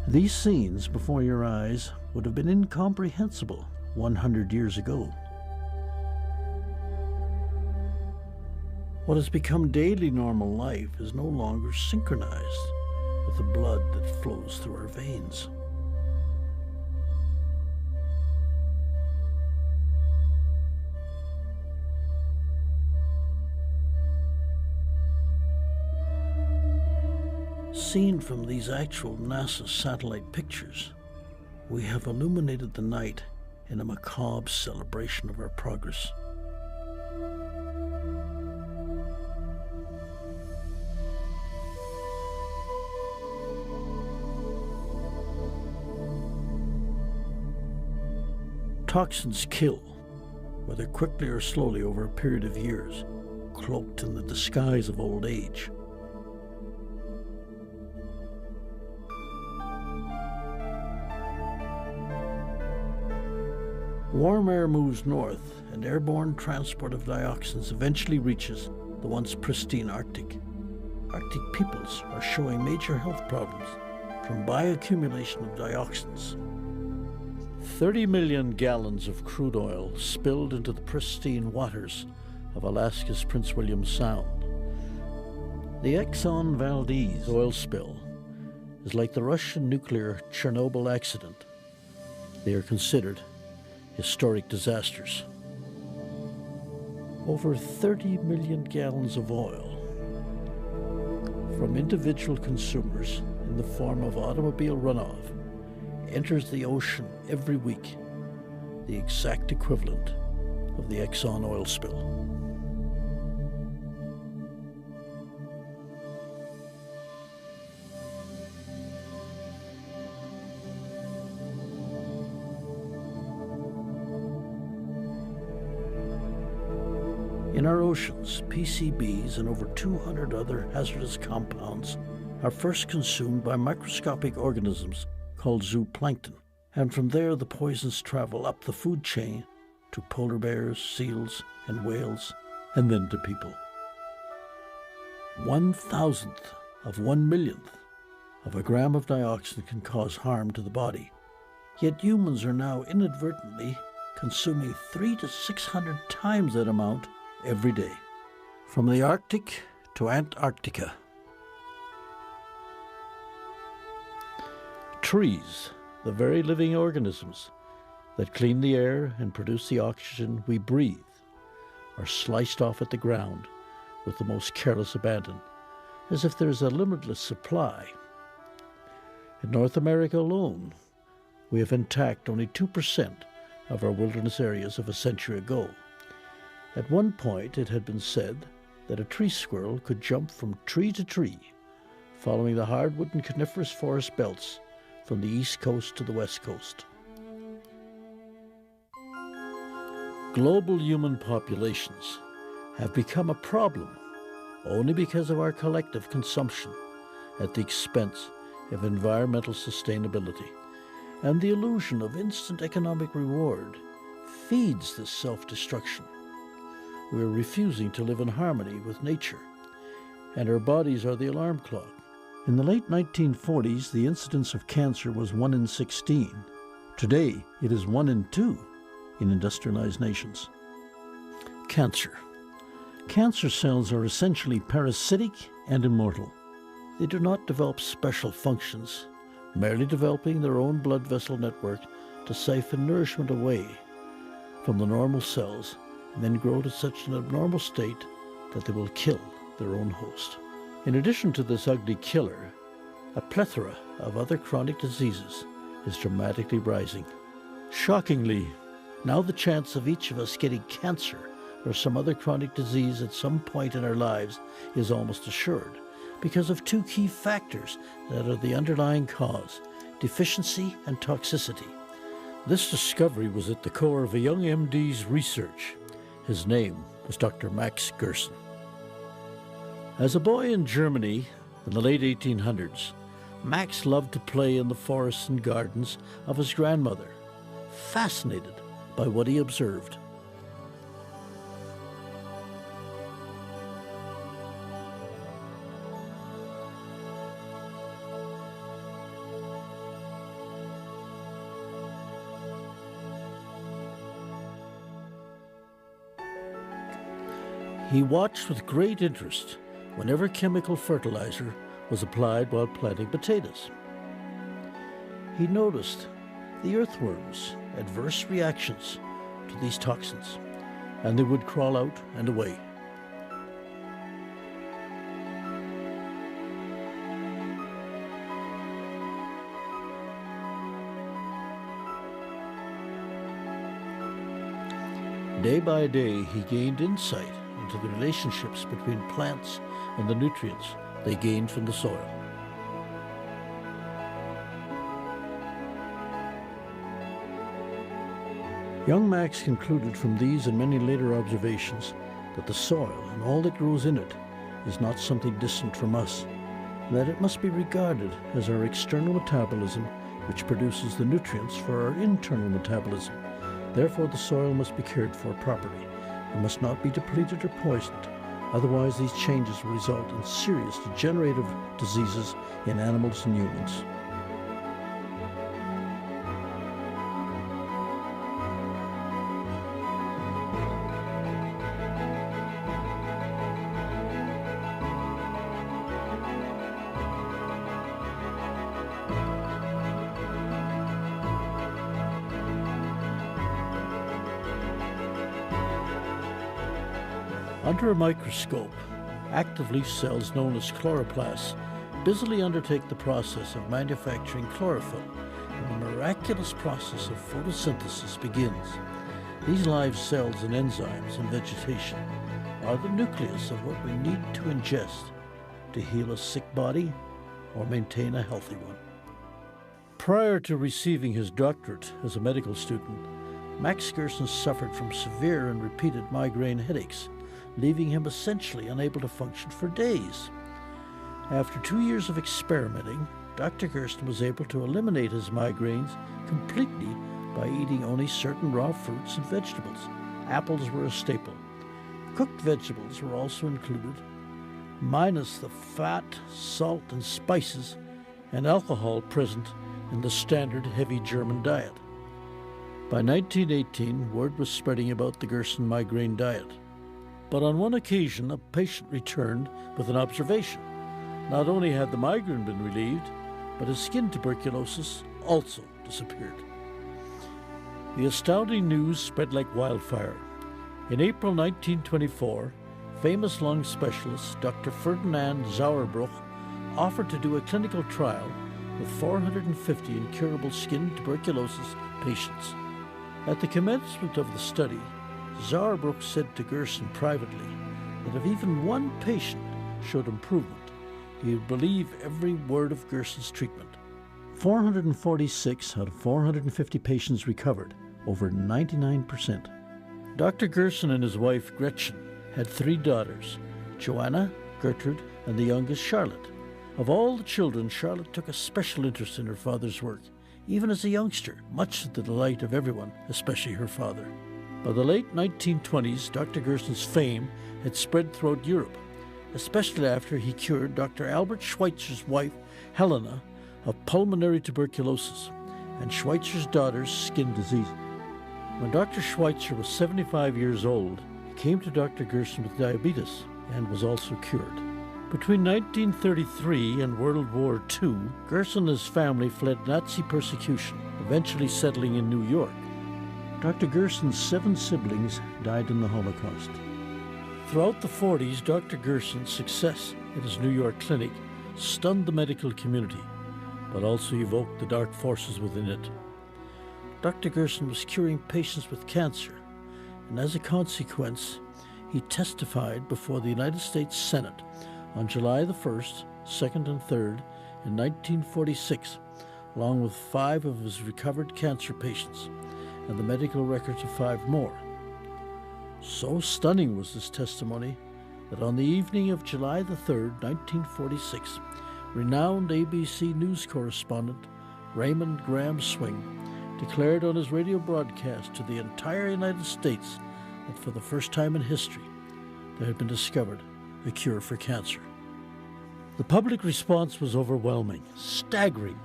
These scenes before your eyes would have been incomprehensible 100 years ago. What has become daily normal life is no longer synchronized with the blood that flows through our veins. Seen from these actual NASA satellite pictures, we have illuminated the night in a macabre celebration of our progress. Toxins kill, whether quickly or slowly over a period of years, cloaked in the disguise of old age. Warm air moves north, and airborne transport of dioxins eventually reaches the once pristine Arctic. Arctic peoples are showing major health problems from bioaccumulation of dioxins. 30 million gallons of crude oil spilled into the pristine waters of Alaska's Prince William Sound. The Exxon Valdez oil spill is like the Russian nuclear Chernobyl accident. They are considered historic disasters. Over 30 million gallons of oil from individual consumers in the form of automobile runoff enters the ocean every week, the exact equivalent of the Exxon oil spill. In our oceans, PCBs and over 200 other hazardous compounds are first consumed by microscopic organisms called zooplankton, and from there the poisons travel up the food chain to polar bears, seals, and whales, and then to people. 1,000th of 1,000,000th of a gram of dioxin can cause harm to the body, yet humans are now inadvertently consuming 300 to 600 times that amount every day. From the Arctic to Antarctica. Trees, the very living organisms that clean the air and produce the oxygen we breathe, are sliced off at the ground with the most careless abandon, as if there's a limitless supply. In North America alone, we have intact only 2% of our wilderness areas of a century ago. At one point, it had been said that a tree squirrel could jump from tree to tree, following the hardwood and coniferous forest belts from the east coast to the west coast. Global human populations have become a problem only because of our collective consumption at the expense of environmental sustainability, and the illusion of instant economic reward feeds this self-destruction. We are refusing to live in harmony with nature, and our bodies are the alarm clock. In the late 1940s, the incidence of cancer was 1 in 16. Today, it is 1 in 2 in industrialized nations. Cancer. Cancer cells are essentially parasitic and immortal. They do not develop special functions, merely developing their own blood vessel network to siphon nourishment away from the normal cells, and then grow to such an abnormal state that they will kill their own host. In addition to this ugly killer, a plethora of other chronic diseases is dramatically rising. Shockingly, now the chance of each of us getting cancer or some other chronic disease at some point in our lives is almost assured, because of 2 key factors that are the underlying cause: deficiency and toxicity. This discovery was at the core of a young MD's research. His name was Dr. Max Gerson. As a boy in Germany in the late 1800s, Max loved to play in the forests and gardens of his grandmother, fascinated by what he observed. He watched with great interest whenever chemical fertilizer was applied while planting potatoes. He noticed the earthworms' adverse reactions to these toxins, and they would crawl out and away. Day by day, he gained insight into the relationships between plants and the nutrients they gained from the soil. Young Max concluded from these and many later observations that the soil and all that grows in it is not something distant from us, and that it must be regarded as our external metabolism which produces the nutrients for our internal metabolism. Therefore, the soil must be cared for properly and must not be depleted or poisoned. Otherwise, these changes will result in serious degenerative diseases in animals and humans. Under a microscope, active leaf cells known as chloroplasts busily undertake the process of manufacturing chlorophyll, and the miraculous process of photosynthesis begins. These live cells and enzymes in vegetation are the nucleus of what we need to ingest to heal a sick body or maintain a healthy one. Prior to receiving his doctorate as a medical student, Max Gerson suffered from severe and repeated migraine headaches, leaving him essentially unable to function for days. After 2 years of experimenting, Dr. Gerson was able to eliminate his migraines completely by eating only certain raw fruits and vegetables. Apples were a staple. Cooked vegetables were also included, minus the fat, salt, and spices and alcohol present in the standard heavy German diet. By 1918, word was spreading about the Gerson migraine diet. But on one occasion, a patient returned with an observation. Not only had the migraine been relieved, but his skin tuberculosis also disappeared. The astounding news spread like wildfire. In April 1924, famous lung specialist Dr. Ferdinand Sauerbruch offered to do a clinical trial with 450 incurable skin tuberculosis patients. At the commencement of the study, Sauerbruch said to Gerson privately that if even one patient showed improvement, he would believe every word of Gerson's treatment. 446 out of 450 patients recovered, over 99%. Dr. Gerson and his wife Gretchen had 3 daughters, Joanna, Gertrude, and the youngest Charlotte. Of all the children, Charlotte took a special interest in her father's work, even as a youngster, much to the delight of everyone, especially her father. By the late 1920s, Dr. Gerson's fame had spread throughout Europe, especially after he cured Dr. Albert Schweitzer's wife, Helena, of pulmonary tuberculosis and Schweitzer's daughter's skin disease. When Dr. Schweitzer was 75 years old, he came to Dr. Gerson with diabetes and was also cured. Between 1933 and World War II, Gerson and his family fled Nazi persecution, eventually settling in New York. Dr. Gerson's 7 siblings died in the Holocaust. Throughout the 40s, Dr. Gerson's success at his New York clinic stunned the medical community, but also evoked the dark forces within it. Dr. Gerson was curing patients with cancer, and as a consequence, he testified before the United States Senate on July the 1st, 2nd, and 3rd in 1946, along with 5 of his recovered cancer patients and the medical records of 5 more. So stunning was this testimony that on the evening of July the 3rd, 1946, renowned ABC News correspondent Raymond Graham Swing declared on his radio broadcast to the entire United States that for the first time in history, there had been discovered a cure for cancer. The public response was overwhelming, staggering,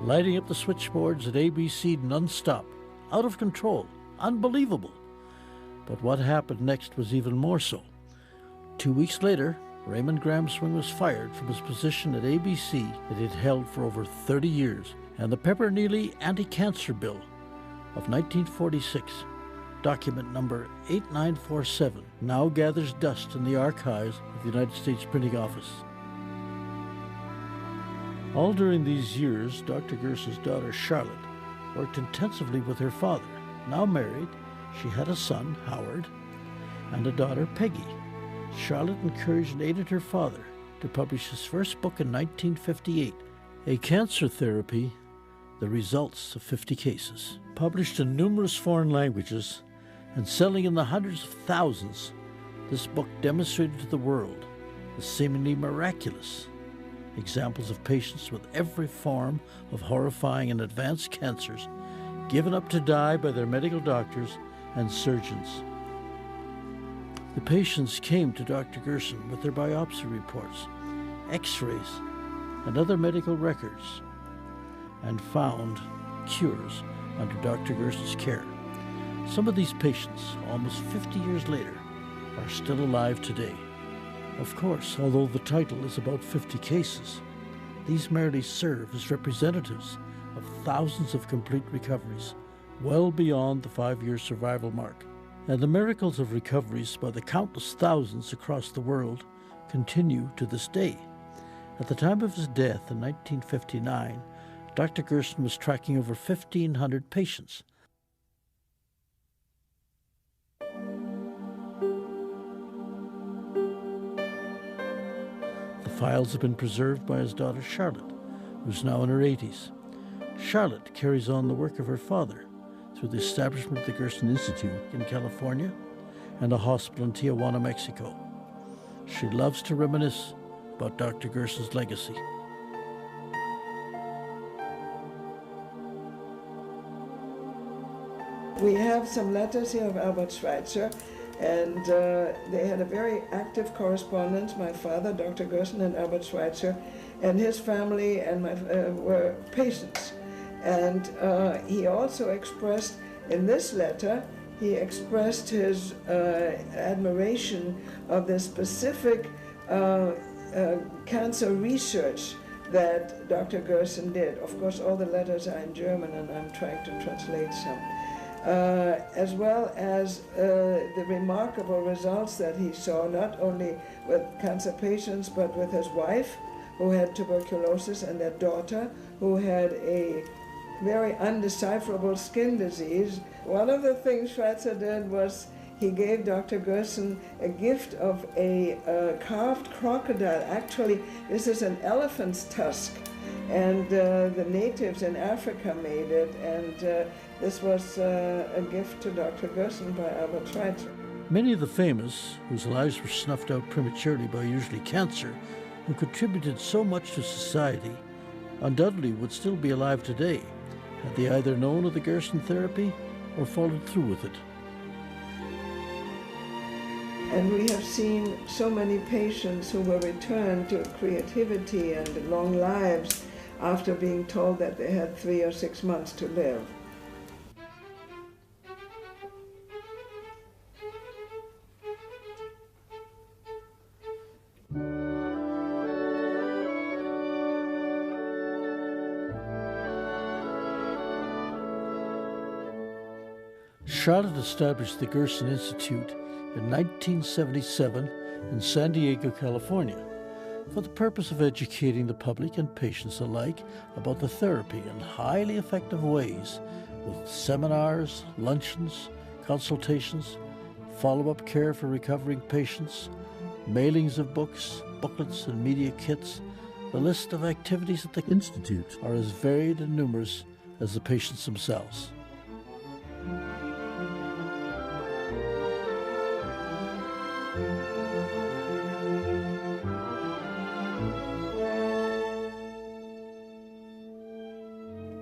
lighting up the switchboards at ABC non-stop, out of control, unbelievable. But what happened next was even more so. 2 weeks later, Raymond Gramswing was fired from his position at ABC that he had held for over 30 years, and the Pepper-Neely Anti-Cancer Bill of 1946, document number 8947, now gathers dust in the archives of the United States Printing Office. All during these years, Dr. Gerson's daughter Charlotte worked intensively with her father. Now married, she had a son, Howard, and a daughter, Peggy. Charlotte encouraged and aided her father to publish his first book in 1958, A Cancer Therapy, The Results of 50 Cases. Published in numerous foreign languages and selling in the hundreds of thousands, this book demonstrated to the world the seemingly miraculous examples of patients with every form of horrifying and advanced cancers given up to die by their medical doctors and surgeons. The patients came to Dr. Gerson with their biopsy reports, x-rays, and other medical records, and found cures under Dr. Gerson's care. Some of these patients, almost 50 years later, are still alive today. Of course, although the title is about 50 cases, these merely serve as representatives of thousands of complete recoveries, well beyond the 5-year survival mark. And the miracles of recoveries by the countless thousands across the world continue to this day. At the time of his death in 1959, Dr. Gerson was tracking over 1,500 patients. The files have been preserved by his daughter Charlotte, who's now in her 80s. Charlotte carries on the work of her father through the establishment of the Gerson Institute in California and a hospital in Tijuana, Mexico. She loves to reminisce about Dr. Gerson's legacy. We have some letters here of Albert Schweitzer, and they had a very active correspondence, my father, Dr. Gerson, and Albert Schweitzer, and his family and were patients. And he also expressed, in this letter, he expressed his admiration of the specific cancer research that Dr. Gerson did. Of course, all the letters are in German, and I'm trying to translate some. As well as the remarkable results that he saw, not only with cancer patients, but with his wife, who had tuberculosis, and their daughter, who had a very undecipherable skin disease. One of the things Schweitzer did was he gave Dr. Gerson a gift of a carved crocodile. Actually, this is an elephant's tusk, and the natives in Africa made it, and this was a gift to Dr. Gerson by Albert Schweitzer. Many of the famous, whose lives were snuffed out prematurely by usually cancer, who contributed so much to society, undoubtedly would still be alive today, had they either known of the Gerson therapy or followed through with it. And we have seen so many patients who were returned to creativity and long lives after being told that they had 3 or 6 months to live. Charlotte established the Gerson Institute in 1977 in San Diego, California, for the purpose of educating the public and patients alike about the therapy in highly effective ways, with seminars, luncheons, consultations, follow-up care for recovering patients, mailings of books, booklets, and media kits. The list of activities at the Institute are as varied and numerous as the patients themselves.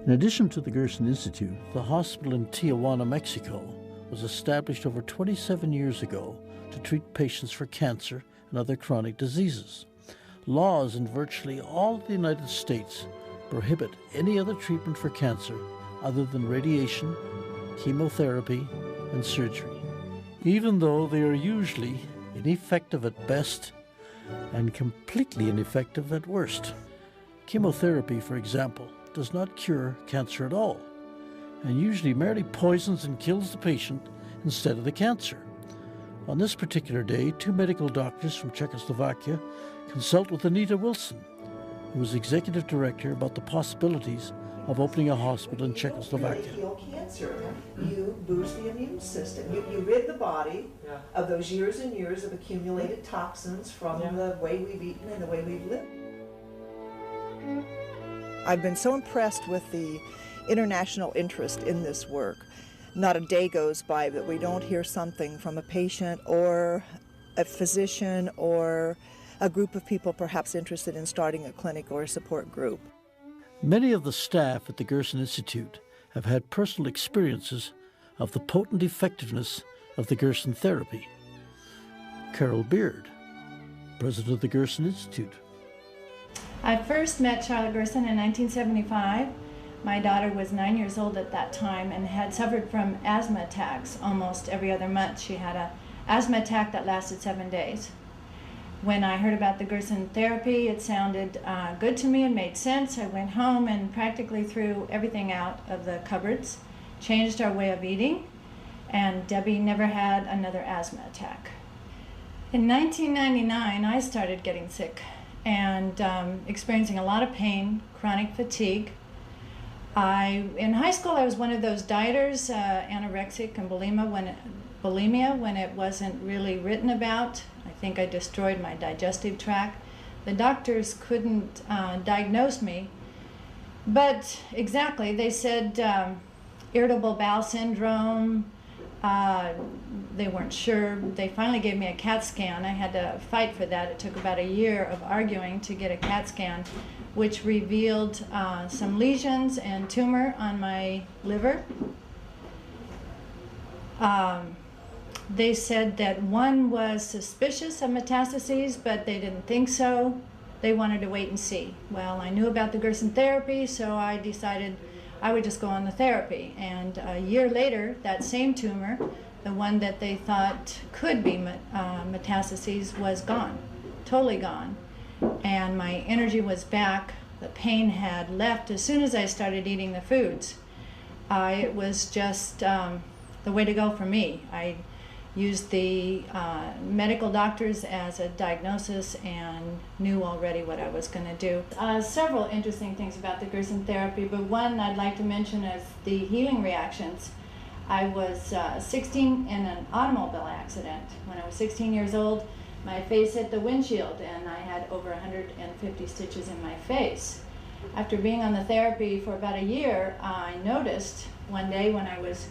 In addition to the Gerson Institute, the hospital in Tijuana, Mexico, was established over 27 years ago to treat patients for cancer and other chronic diseases. Laws in virtually all of the United States prohibit any other treatment for cancer other than radiation, chemotherapy, and surgery. Even though they are usually ineffective at best and completely ineffective at worst. Chemotherapy, for example, does not cure cancer at all, and usually merely poisons and kills the patient instead of the cancer. On this particular day, 2 medical doctors from Czechoslovakia consult with Anita Wilson, who was executive director, about the possibilities of opening a hospital in Czechoslovakia. You kill cancer. You boost the immune system. You rid the body of those years and years of accumulated toxins from the way we've eaten and the way we've lived. I've been so impressed with the international interest in this work. Not a day goes by that we don't hear something from a patient or a physician or a group of people perhaps interested in starting a clinic or a support group. Many of the staff at the Gerson Institute have had personal experiences of the potent effectiveness of the Gerson therapy. Carol Beard, president of the Gerson Institute. I first met Charlotte Gerson in 1975. My daughter was 9 years old at that time and had suffered from asthma attacks almost every other month. She had an asthma attack that lasted 7 days. When I heard about the Gerson therapy, it sounded good to me and made sense. I went home and practically threw everything out of the cupboards, changed our way of eating, and Debbie never had another asthma attack. In 1999, I started getting sick and experiencing a lot of pain, chronic fatigue. In high school, I was one of those dieters, anorexic and bulimia when it wasn't really written about. I think I destroyed my digestive tract. The doctors couldn't diagnose me, but exactly, they said irritable bowel syndrome. They weren't sure. They finally gave me a CAT scan. I had to fight for that. It took about a year of arguing to get a CAT scan, which revealed some lesions and tumor on my liver. They said that one was suspicious of metastases, but they didn't think so. They wanted to wait and see. Well, I knew about the Gerson therapy, so I decided I would just go on the therapy. And a year later, that same tumor, the one that they thought could be metastases, was gone, totally gone. And my energy was back. The pain had left as soon as I started eating the foods. It was just the way to go for me. I used the medical doctors as a diagnosis and knew already what I was going to do. Several interesting things about the Gerson therapy, but one I'd like to mention is the healing reactions. I was 16 in an automobile accident. When I was 16 years old, my face hit the windshield and I had over 150 stitches in my face. After being on the therapy for about a year, I noticed one day when I was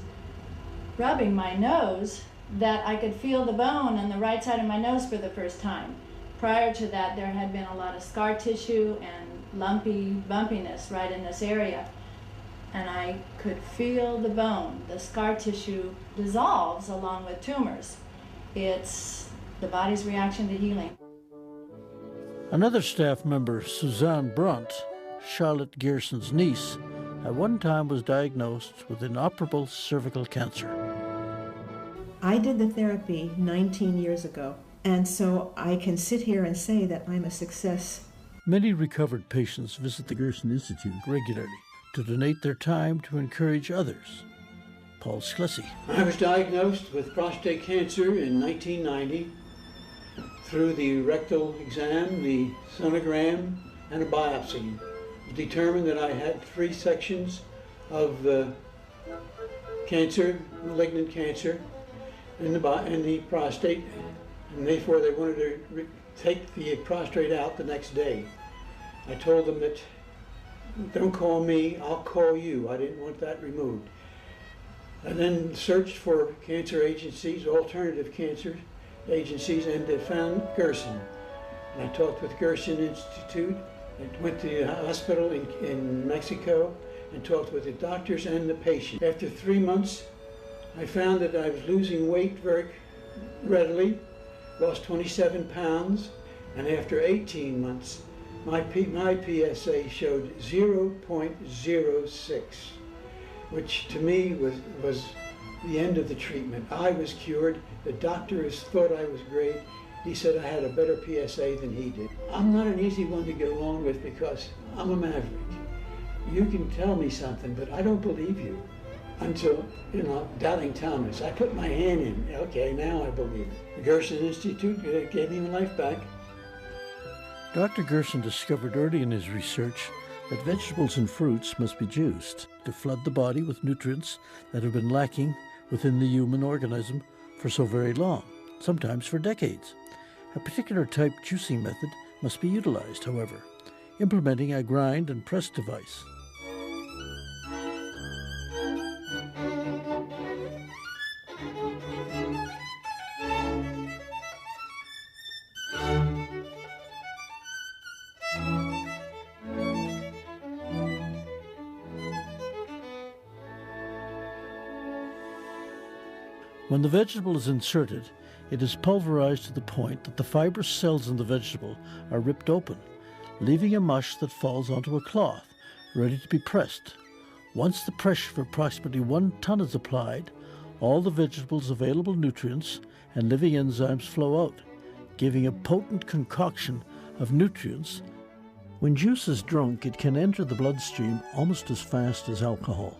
rubbing my nose that I could feel the bone on the right side of my nose for the first time. Prior to that, there had been a lot of scar tissue and bumpiness right in this area. And I could feel the bone. The scar tissue dissolves along with tumors. It's the body's reaction to healing. Another staff member, Suzanne Brunt, Charlotte Gerson's niece, at one time was diagnosed with inoperable cervical cancer. I did the therapy 19 years ago, and so I can sit here and say that I'm a success. Many recovered patients visit the Gerson Institute regularly to donate their time to encourage others. Paul Schlessie. I was diagnosed with prostate cancer in 1990 through the rectal exam, the sonogram, and a biopsy. It determined that I had 3 sections of cancer, malignant cancer, in the prostate, and therefore they wanted to take the prostate out the next day. I told them that, don't call me, I'll call you. I didn't want that removed. And then searched for cancer agencies, alternative cancer agencies, and they found Gerson. And I talked with Gerson Institute, and went to the hospital in Mexico and talked with the doctors and the patient. After 3 months, I found that I was losing weight very readily, lost 27 pounds, and after 18 months, my PSA showed 0.06, which to me was the end of the treatment. I was cured. The doctors thought I was great. He said I had a better PSA than he did. I'm not an easy one to get along with because I'm a maverick. You can tell me something, but I don't believe you until, doubting Thomas. I put my hand in. Okay, now I believe it. The Gerson Institute gave me my life back. Dr. Gerson discovered early in his research that vegetables and fruits must be juiced to flood the body with nutrients that have been lacking within the human organism for so very long, sometimes for decades. A particular type juicing method must be utilized, however, implementing a grind and press device. When the vegetable is inserted, it is pulverized to the point that the fibrous cells in the vegetable are ripped open, leaving a mush that falls onto a cloth, ready to be pressed. Once the pressure of approximately 1 ton is applied, all the vegetable's available nutrients and living enzymes flow out, giving a potent concoction of nutrients. When juice is drunk, it can enter the bloodstream almost as fast as alcohol.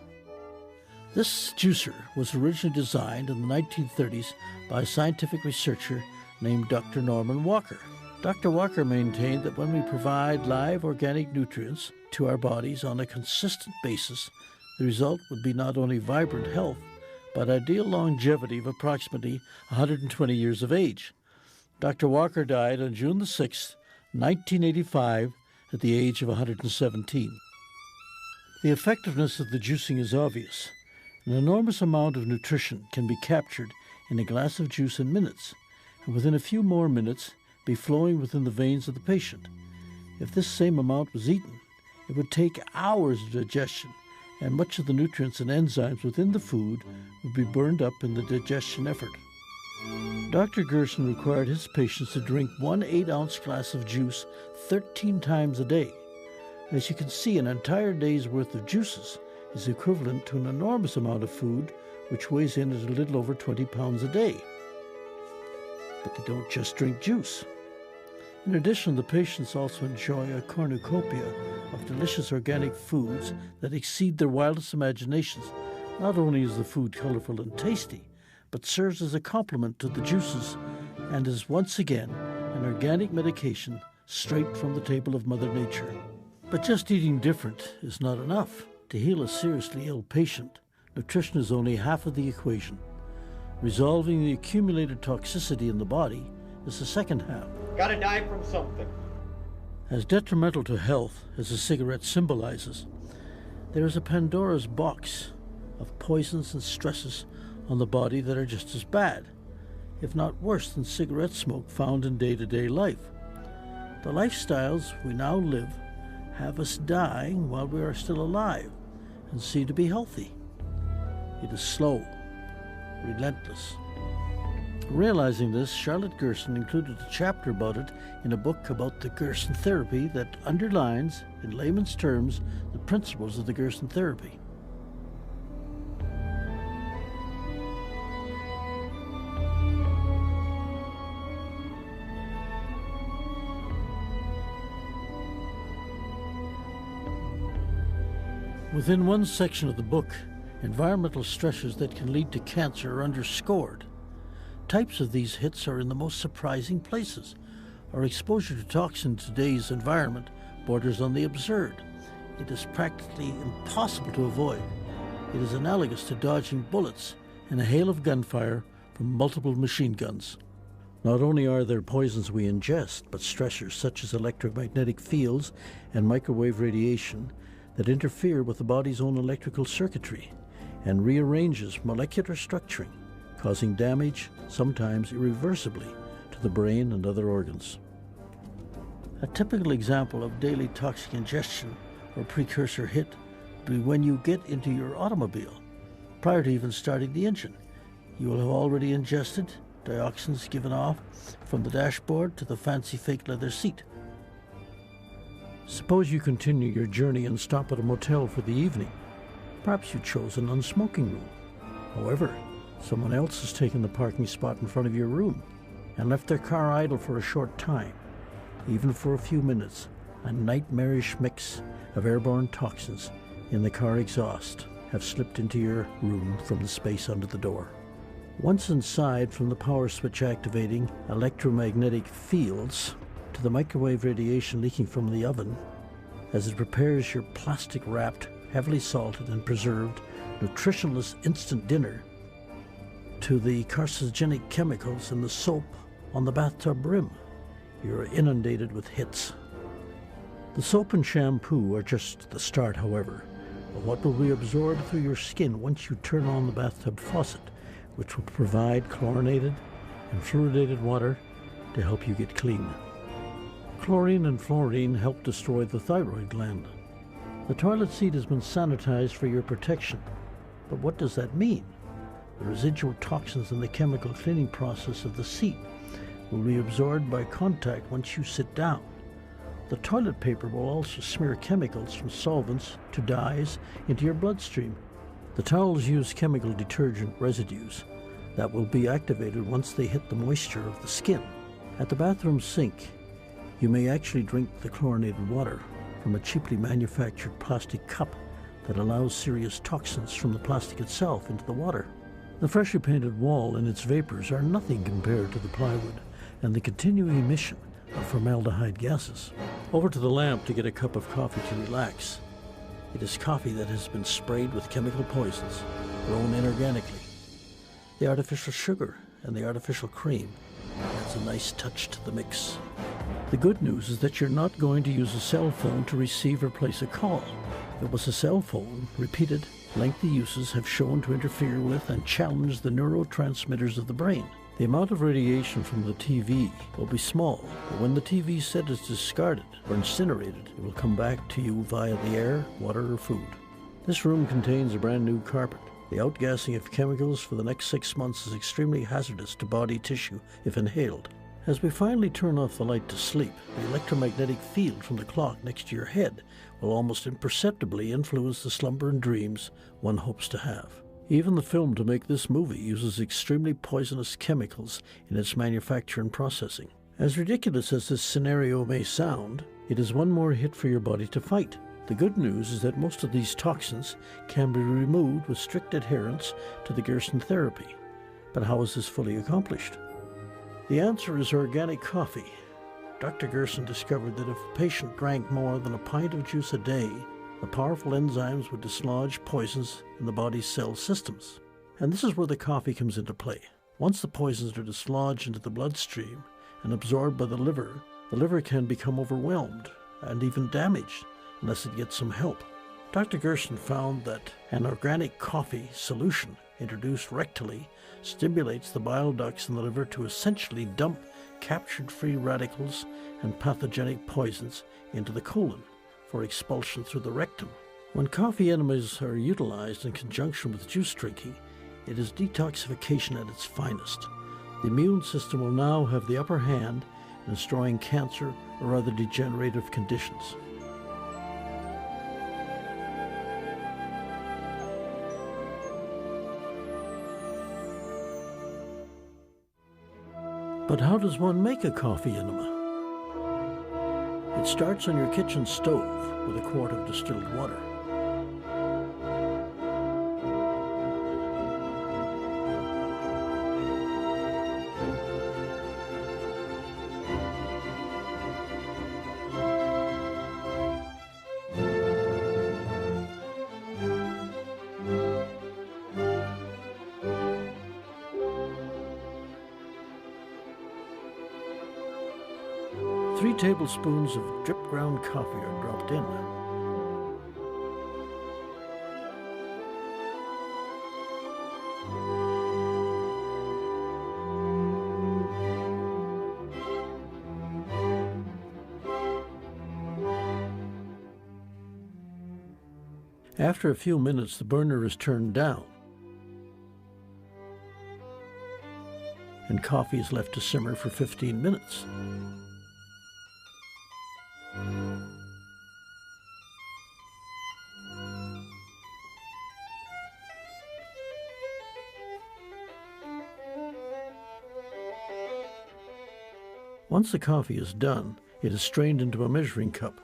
This juicer was originally designed in the 1930s by a scientific researcher named Dr. Norman Walker. Dr. Walker maintained that when we provide live organic nutrients to our bodies on a consistent basis, the result would be not only vibrant health, but ideal longevity of approximately 120 years of age. Dr. Walker died on June 6, 1985, at the age of 117. The effectiveness of the juicing is obvious. An enormous amount of nutrition can be captured in a glass of juice in minutes, and within a few more minutes be flowing within the veins of the patient. If this same amount was eaten, it would take hours of digestion, and much of the nutrients and enzymes within the food would be burned up in the digestion effort. Dr. Gerson required his patients to drink 1 8-ounce glass of juice 13 times a day. As you can see, an entire day's worth of juices is equivalent to an enormous amount of food, which weighs in at a little over 20 pounds a day. But they don't just drink juice. In addition, the patients also enjoy a cornucopia of delicious organic foods that exceed their wildest imaginations. Not only is the food colorful and tasty, but serves as a complement to the juices and is once again an organic medication straight from the table of Mother Nature. But just eating different is not enough. To heal a seriously ill patient, nutrition is only half of the equation. Resolving the accumulated toxicity in the body is the second half. Gotta die from something. As detrimental to health as a cigarette symbolizes, there is a Pandora's box of poisons and stresses on the body that are just as bad, if not worse than cigarette smoke found in day-to-day life. The lifestyles we now live have us dying while we are still alive and seem to be healthy. It is slow, relentless. Realizing this, Charlotte Gerson included a chapter about it in a book about the Gerson therapy that underlines, in layman's terms, the principles of the Gerson therapy. Within one section of the book, environmental stressors that can lead to cancer are underscored. Types of these hits are in the most surprising places. Our exposure to toxins in today's environment borders on the absurd. It is practically impossible to avoid. It is analogous to dodging bullets in a hail of gunfire from multiple machine guns. Not only are there poisons we ingest, but stressors such as electromagnetic fields and microwave radiation that interfere with the body's own electrical circuitry and rearranges molecular structuring, causing damage, sometimes irreversibly, to the brain and other organs. A typical example of daily toxic ingestion or precursor hit would be when you get into your automobile. Prior to even starting the engine, you will have already ingested dioxins given off from the dashboard to the fancy fake leather seat. Suppose you continue your journey and stop at a motel for the evening. Perhaps you chose a non-smoking room. However, Someone else has taken the parking spot in front of your room and left their car idle for a short time, even for a few minutes. A nightmarish mix of airborne toxins in the car exhaust have slipped into your room from the space under the door. Once inside, from the power switch activating electromagnetic fields to the microwave radiation leaking from the oven as it prepares your plastic-wrapped, heavily salted and preserved, nutritionless instant dinner, to the carcinogenic chemicals in the soap on the bathtub rim, you're inundated with hits. The soap and shampoo are just the start, however, of what will be absorbed through your skin once you turn on the bathtub faucet, which will provide chlorinated and fluoridated water to help you get clean. Chlorine and fluorine help destroy the thyroid gland. The toilet seat has been sanitized for your protection, but what does that mean? The residual toxins in the chemical cleaning process of the seat will be absorbed by contact once you sit down. The toilet paper will also smear chemicals from solvents to dyes into your bloodstream. The towels use chemical detergent residues that will be activated once they hit the moisture of the skin. At the bathroom sink, you may actually drink the chlorinated water from a cheaply manufactured plastic cup that allows serious toxins from the plastic itself into the water. The freshly painted wall and its vapors are nothing compared to the plywood and the continuing emission of formaldehyde gases. Over to the lamp to get a cup of coffee to relax. It is coffee that has been sprayed with chemical poisons, grown inorganically. The artificial sugar and the artificial cream adds a nice touch to the mix. The good news is that you're not going to use a cell phone to receive or place a call. If it was a cell phone, repeated, lengthy uses have shown to interfere with and challenge the neurotransmitters of the brain. The amount of radiation from the TV will be small, but when the TV set is discarded or incinerated, it will come back to you via the air, water, or food. This room contains a brand new carpet. The outgassing of chemicals for the next 6 months is extremely hazardous to body tissue if inhaled. As we finally turn off the light to sleep, the electromagnetic field from the clock next to your head will almost imperceptibly influence the slumber and dreams one hopes to have. Even the film to make this movie uses extremely poisonous chemicals in its manufacture and processing. As ridiculous as this scenario may sound, it is one more hit for your body to fight. The good news is that most of these toxins can be removed with strict adherence to the Gerson therapy. But how is this fully accomplished? The answer is organic coffee. Dr. Gerson discovered that if a patient drank more than a pint of juice a day, the powerful enzymes would dislodge poisons in the body's cell systems. And this is where the coffee comes into play. Once the poisons are dislodged into the bloodstream and absorbed by the liver can become overwhelmed and even damaged unless it gets some help. Dr. Gerson found that an organic coffee solution introduced rectally stimulates the bile ducts in the liver to essentially dump captured free radicals and pathogenic poisons into the colon for expulsion through the rectum. When coffee enemas are utilized in conjunction with juice drinking, it is detoxification at its finest. The immune system will now have the upper hand in destroying cancer or other degenerative conditions. But how does one make a coffee enema? It starts on your kitchen stove with a quart of distilled water. Three tablespoons of drip ground coffee are dropped in. After a few minutes, the burner is turned down, and coffee is left to simmer for 15 minutes. Once the coffee is done, it is strained into a measuring cup.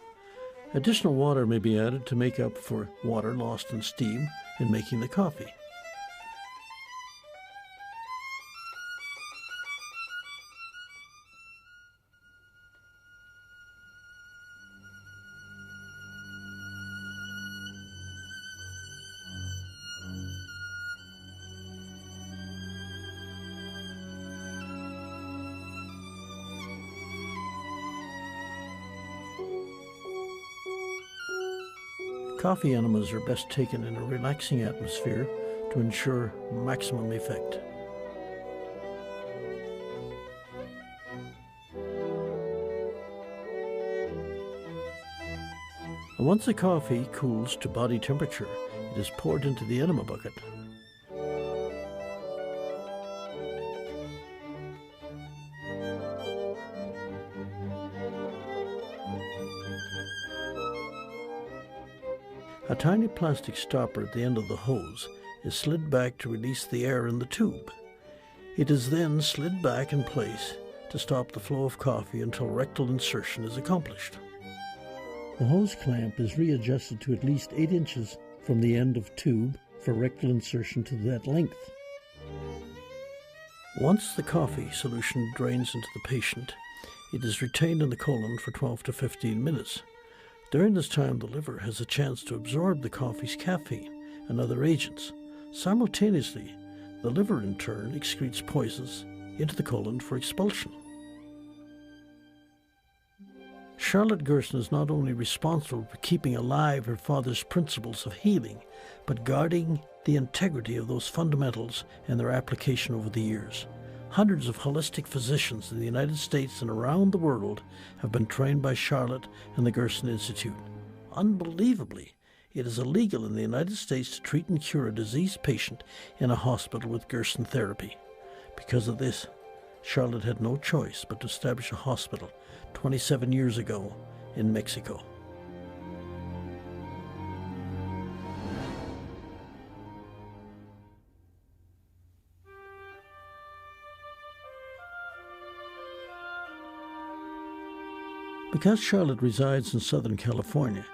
Additional water may be added to make up for water lost in steam in making the coffee. Coffee enemas are best taken in a relaxing atmosphere to ensure maximum effect. And once the coffee cools to body temperature, it is poured into the enema bucket. A tiny plastic stopper at the end of the hose is slid back to release the air in the tube. It is then slid back in place to stop the flow of coffee until rectal insertion is accomplished. The hose clamp is readjusted to at least 8 inches from the end of tube for rectal insertion to that length. Once the coffee solution drains into the patient, it is retained in the colon for 12 to 15 minutes. During this time, the liver has a chance to absorb the coffee's caffeine and other agents. Simultaneously, the liver in turn excretes poisons into the colon for expulsion. Charlotte Gerson is not only responsible for keeping alive her father's principles of healing, but guarding the integrity of those fundamentals and their application over the years. Hundreds of holistic physicians in the United States and around the world have been trained by Charlotte and the Gerson Institute. Unbelievably, it is illegal in the United States to treat and cure a diseased patient in a hospital with Gerson therapy. Because of this, Charlotte had no choice but to establish a hospital 27 years ago in Mexico. Because Charlotte resides in Southern California,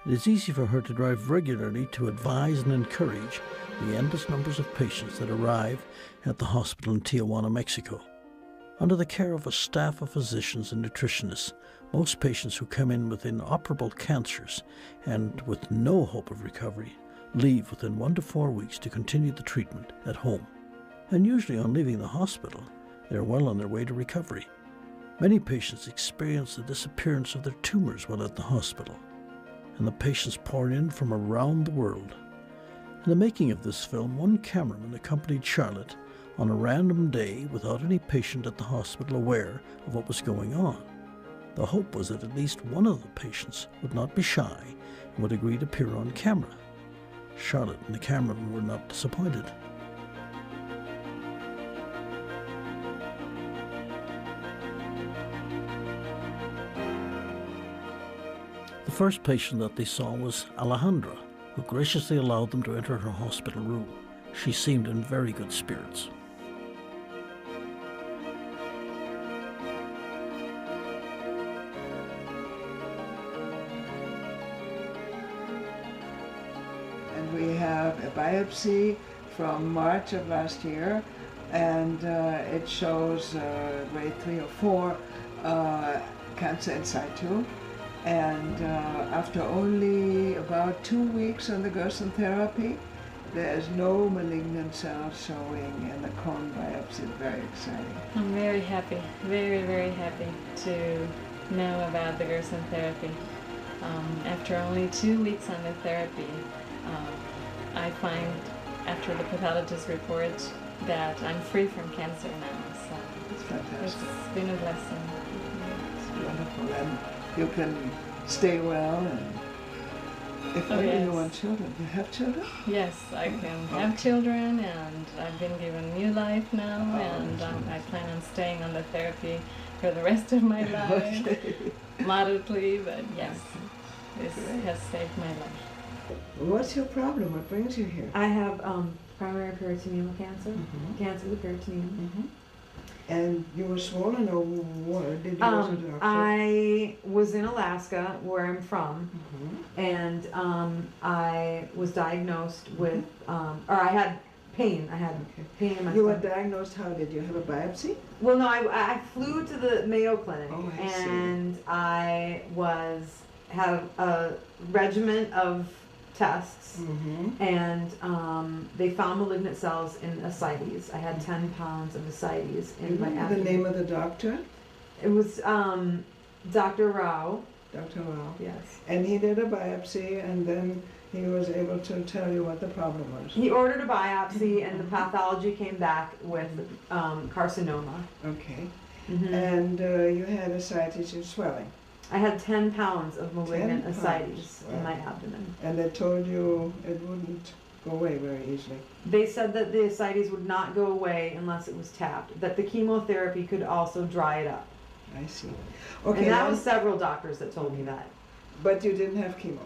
it is easy for her to drive regularly to advise and encourage the endless numbers of patients that arrive at the hospital in Tijuana, Mexico. Under the care of a staff of physicians and nutritionists, most patients who come in with inoperable cancers and with no hope of recovery leave within 1 to 4 weeks to continue the treatment at home. And usually on leaving the hospital, they are well on their way to recovery. Many patients experience the disappearance of their tumors while at the hospital, and the patients pour in from around the world. In the making of this film, one cameraman accompanied Charlotte on a random day without any patient at the hospital aware of what was going on. The hope was that at least one of the patients would not be shy and would agree to appear on camera. Charlotte and the cameraman were not disappointed. The first patient that they saw was Alejandra, who graciously allowed them to enter her hospital room. She seemed in very good spirits. And we have a biopsy from March of last year, and it shows grade 3 or 4 cancer in situ. And after only about 2 weeks on the Gerson therapy, there's no malignant cells showing in the colon biopsy. Very exciting. I'm very happy, very, very happy to know about the Gerson therapy. After only 2 weeks on the therapy, I find after the pathologist report that I'm free from cancer now. So It's fantastic. it's been a blessing. It's wonderful. And you can stay well, and if Oh, only yes. you want children. You have children? Yes, I can have children, and I've been given new life now, and I plan on staying on the therapy for the rest of my life, Okay. moderately, but yes, this Great. has saved my life. What's your problem? What brings you here? I have primary peritoneal cancer, Mhm. cancer of the peritoneum. And you were swollen or what? Did you go to the doctor? I was in Alaska, where I'm from, and I was diagnosed with, or I had pain. I had pain in my You were stomach. diagnosed how? Did you have a biopsy? Well, no, I flew to the Mayo Clinic, Oh, I see. and I had a regimen of tests, and they found malignant cells in ascites. I had 10 pounds of ascites in my The abdomen. name of the doctor? It was Dr. Rao. Dr. Rao. Yes. And he did a biopsy, and then he was able to tell you what the problem was. He ordered a biopsy, and the pathology came back with carcinoma. Okay. Mhm. And you had ascites and swelling. I had 10 pounds of malignant 10 ascites pounds. in Wow. my abdomen. And they told you it wouldn't go away very easily. They said that the ascites would not go away unless it was tapped, that the chemotherapy could also dry it up. I see. And Okay, that now- was several doctors that told me that. but you didn't have chemo.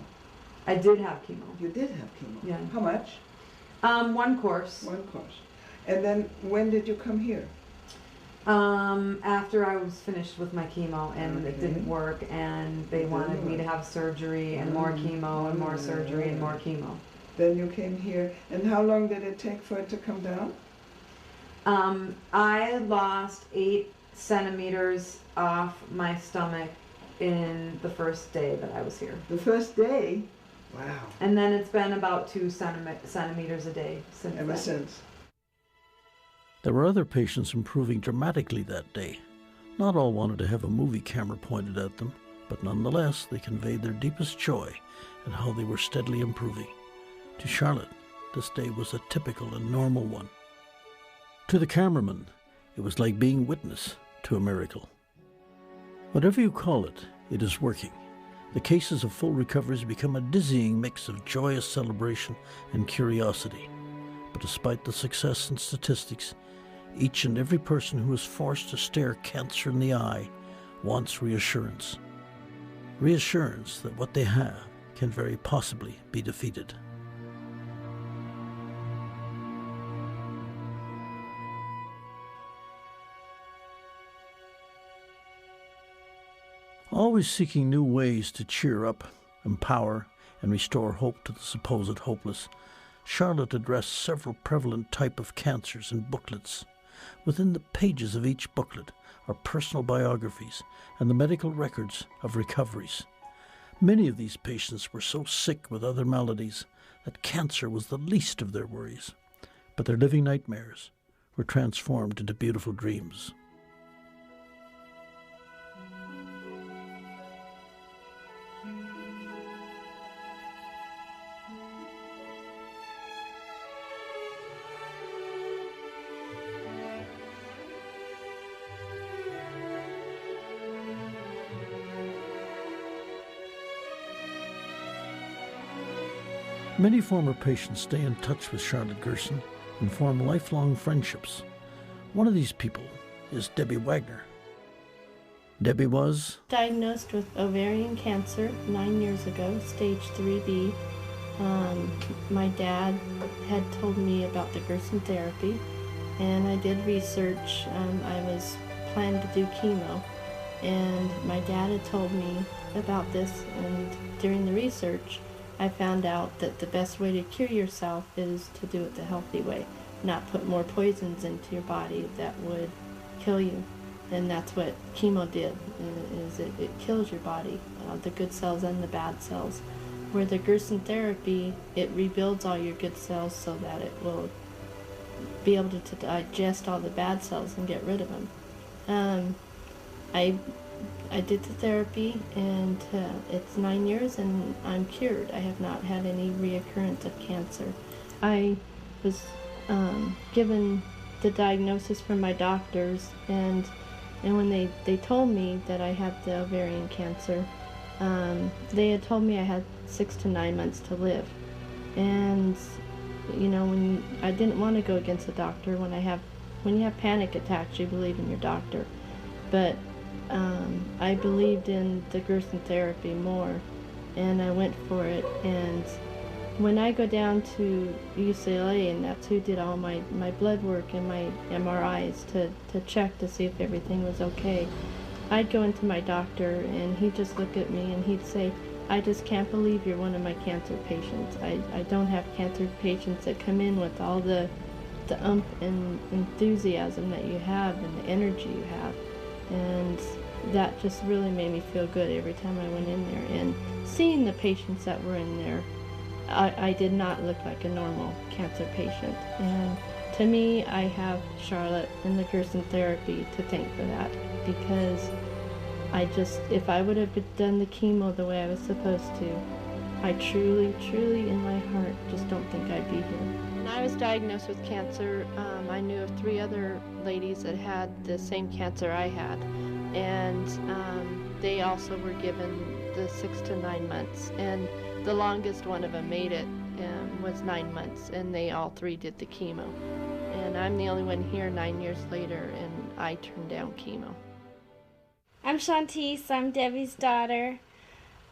I did have chemo. You did have chemo. Yeah. How much? One course. One course. And then when did you come here? After I was finished with my chemo and it Okay. didn't work, and they It wanted didn't me to work. have surgery and more chemo and more surgery and more chemo. Then you came here. And how long did it take for it to come down? I lost 8 centimeters off my stomach in the first day that I was here. The first day? Wow. And then it's been about 2 centimeters a day since Ever then. since. There were other patients improving dramatically that day. Not all wanted to have a movie camera pointed at them, but nonetheless they conveyed their deepest joy at how they were steadily improving. To Charlotte, this day was a typical and normal one. To the cameraman, it was like being witness to a miracle. Whatever you call it, it is working. The cases of full recoveries become a dizzying mix of joyous celebration and curiosity. But despite the success and statistics, each and every person who is forced to stare cancer in the eye wants reassurance. Reassurance that what they have can very possibly be defeated. Always seeking new ways to cheer up, empower, and restore hope to the supposed hopeless, Charlotte addressed several prevalent type of cancers in booklets. Within the pages of each booklet are personal biographies and the medical records of recoveries. Many of these patients were so sick with other maladies that cancer was the least of their worries, but their living nightmares were transformed into beautiful dreams. Many former patients stay in touch with Charlotte Gerson and form lifelong friendships. One of these people is Debbie Wagner. Debbie was diagnosed with ovarian cancer 9 years ago, stage 3B. My dad had told me about the Gerson therapy, and I did research. I was planning to do chemo, and my dad had told me about this, and during the research I found out that the best way to cure yourself is to do it the healthy way, not put more poisons into your body that would kill you. And that's what chemo did, is it kills your body, the good cells and the bad cells. Where the Gerson therapy, it rebuilds all your good cells so that it will be able to digest all the bad cells and get rid of them. I did the therapy, and it's 9 years, and I'm cured. I have not had any reoccurrence of cancer. I was given the diagnosis from my doctors, and when they told me that I had the ovarian cancer, they had told me I had 6 to 9 months to live. And you know, when I didn't want to go against the doctor. When you have panic attacks, you believe in your doctor, but I believed in the Gerson therapy more, and I went for it, and when I go down to UCLA, and that's who did all my blood work and my MRIs to check to see if everything was okay, I'd go into my doctor and he'd just look at me and he'd say, I just can't believe you're one of my cancer patients. I don't have cancer patients that come in with all the oomph and enthusiasm that you have and the energy you have. And that just really made me feel good every time I went in there. And seeing the patients that were in there, I did not look like a normal cancer patient. And to me, I have Charlotte and the Gerson therapy to thank for that, because if I would have done the chemo the way I was supposed to, I truly, truly in my heart just don't think I'd be here. When I was diagnosed with cancer, I knew of 3 other ladies that had the same cancer I had, and they also were given the 6 to 9 months, and the longest one of them made it was 9 months, and they all 3 did the chemo. And I'm the only one here 9 years later, and I turned down chemo. I'm Shantice, I'm Debbie's daughter.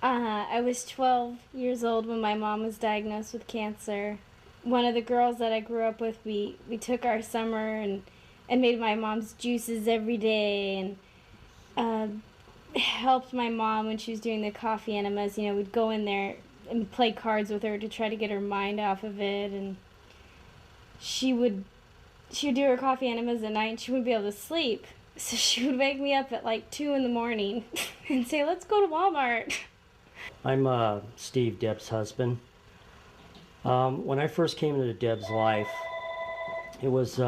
I was 12 years old when my mom was diagnosed with cancer. One of the girls that I grew up with, we took our summer and made my mom's juices every day, and helped my mom when she was doing the coffee enemas. You know, we'd go in there and play cards with her to try to get her mind off of it, and she would do her coffee enemas at night and she wouldn't be able to sleep. So she would wake me up at like 2 in the morning and say, let's go to Walmart. I'm Steve, Deb's husband. When I first came into Deb's life, it was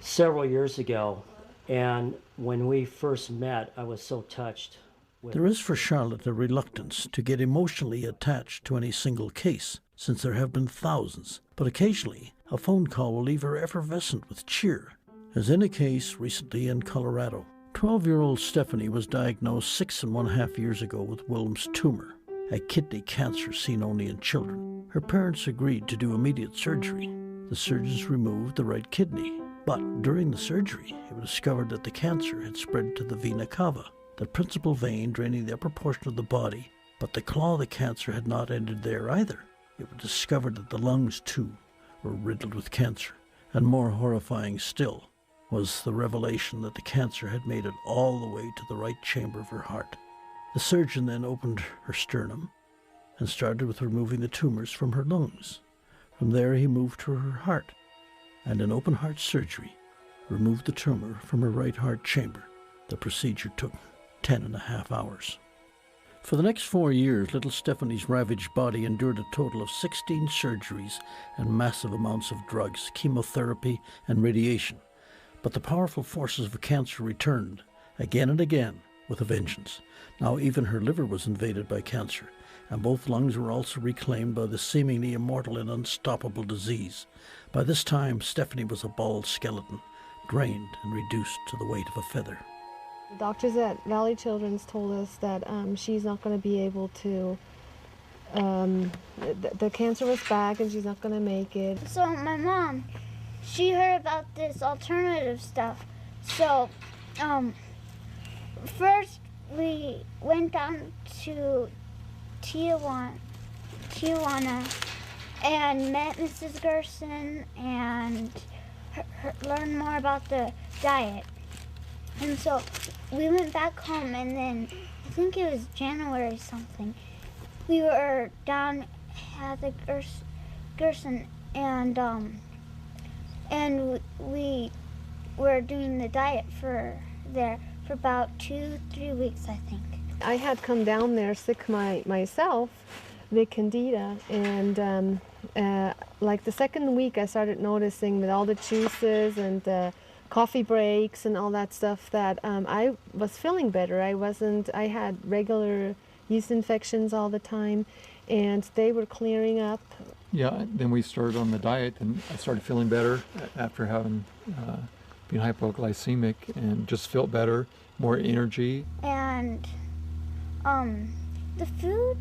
several years ago, and when we first met, I was so touched. There is for Charlotte a reluctance to get emotionally attached to any single case, since there have been thousands, but occasionally a phone call will leave her effervescent with cheer, as in a case recently in Colorado. 12-year-old Stephanie was diagnosed 6.5 years ago with Wilms tumor, a kidney cancer seen only in children. Her parents agreed to do immediate surgery. The surgeons removed the right kidney, but during the surgery it was discovered that the cancer had spread to the vena cava, the principal vein draining the upper portion of the body. But the claw of the cancer had not ended there either. It was discovered that the lungs too were riddled with cancer, and more horrifying still was the revelation that the cancer had made it all the way to the right chamber of her heart. The surgeon then opened her sternum and started with removing the tumors from her lungs. From there he moved to her heart, and in open heart surgery removed the tumor from her right heart chamber. The procedure took 10.5 hours. For the next 4 years, little Stephanie's ravaged body endured a total of 16 surgeries and massive amounts of drugs, chemotherapy, and radiation. But the powerful forces of cancer returned, again and again, with a vengeance. Now even her liver was invaded by cancer, and both lungs were also reclaimed by the seemingly immortal and unstoppable disease. By this time, Stephanie was a bald skeleton, drained and reduced to the weight of a feather. The doctors at Valley Children's told us that she's not going to be able to, the cancer was back and she's not going to make it. So my mom, she heard about this alternative stuff. So first we went down to Tijuana and met Mrs. Gerson and learned more about the diet. And so we went back home, and then I think it was January something, we were down at the Gerson, and we were doing the diet for about 2-3 weeks, I think. I had come down there sick myself with Candida, and like the second week I started noticing with all the juices and coffee breaks and all that stuff that I was feeling better. I had regular yeast infections all the time, and they were clearing up. Yeah, then we started on the diet, and I started feeling better after having been hypoglycemic, and just felt better, more energy. And the food,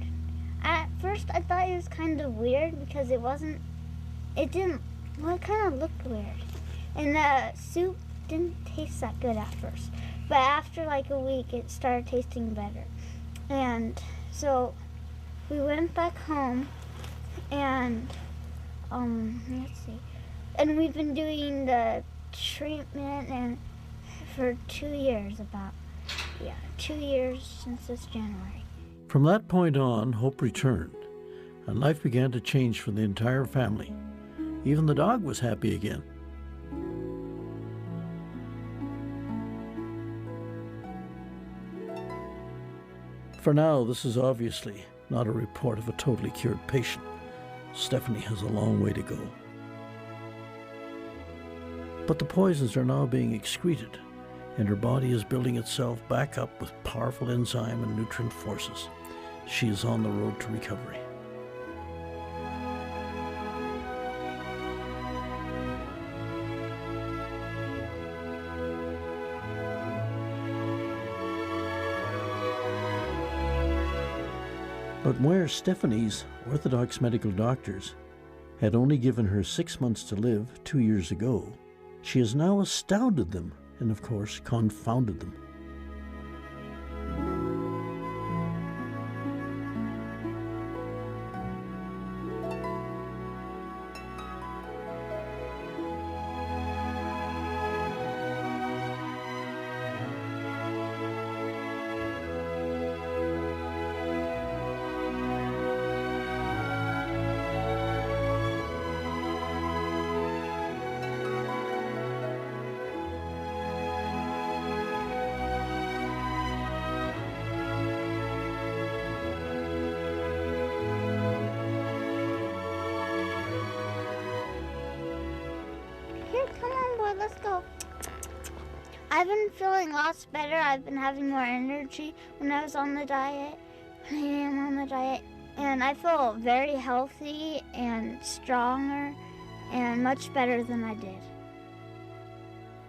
at first I thought it was kind of weird because it kind of looked weird. And the soup didn't taste that good at first. But after like a week, it started tasting better. And so we went back home, and let's see, and we've been doing the treatment and for 2 years, 2 years since this January. From that point on, hope returned, and life began to change for the entire family. Even the dog was happy again. For now, this is obviously not a report of a totally cured patient. Stephanie has a long way to go. But the poisons are now being excreted, and her body is building itself back up with powerful enzyme and nutrient forces. She is on the road to recovery. But where Stephanie's Orthodox medical doctors had only given her 6 months to live 2 years ago, she has now astounded them and, of course, confounded them. Let's go. I've been feeling lots better. I've been having more energy when I was on the diet. I am on the diet. And I feel very healthy and stronger and much better than I did.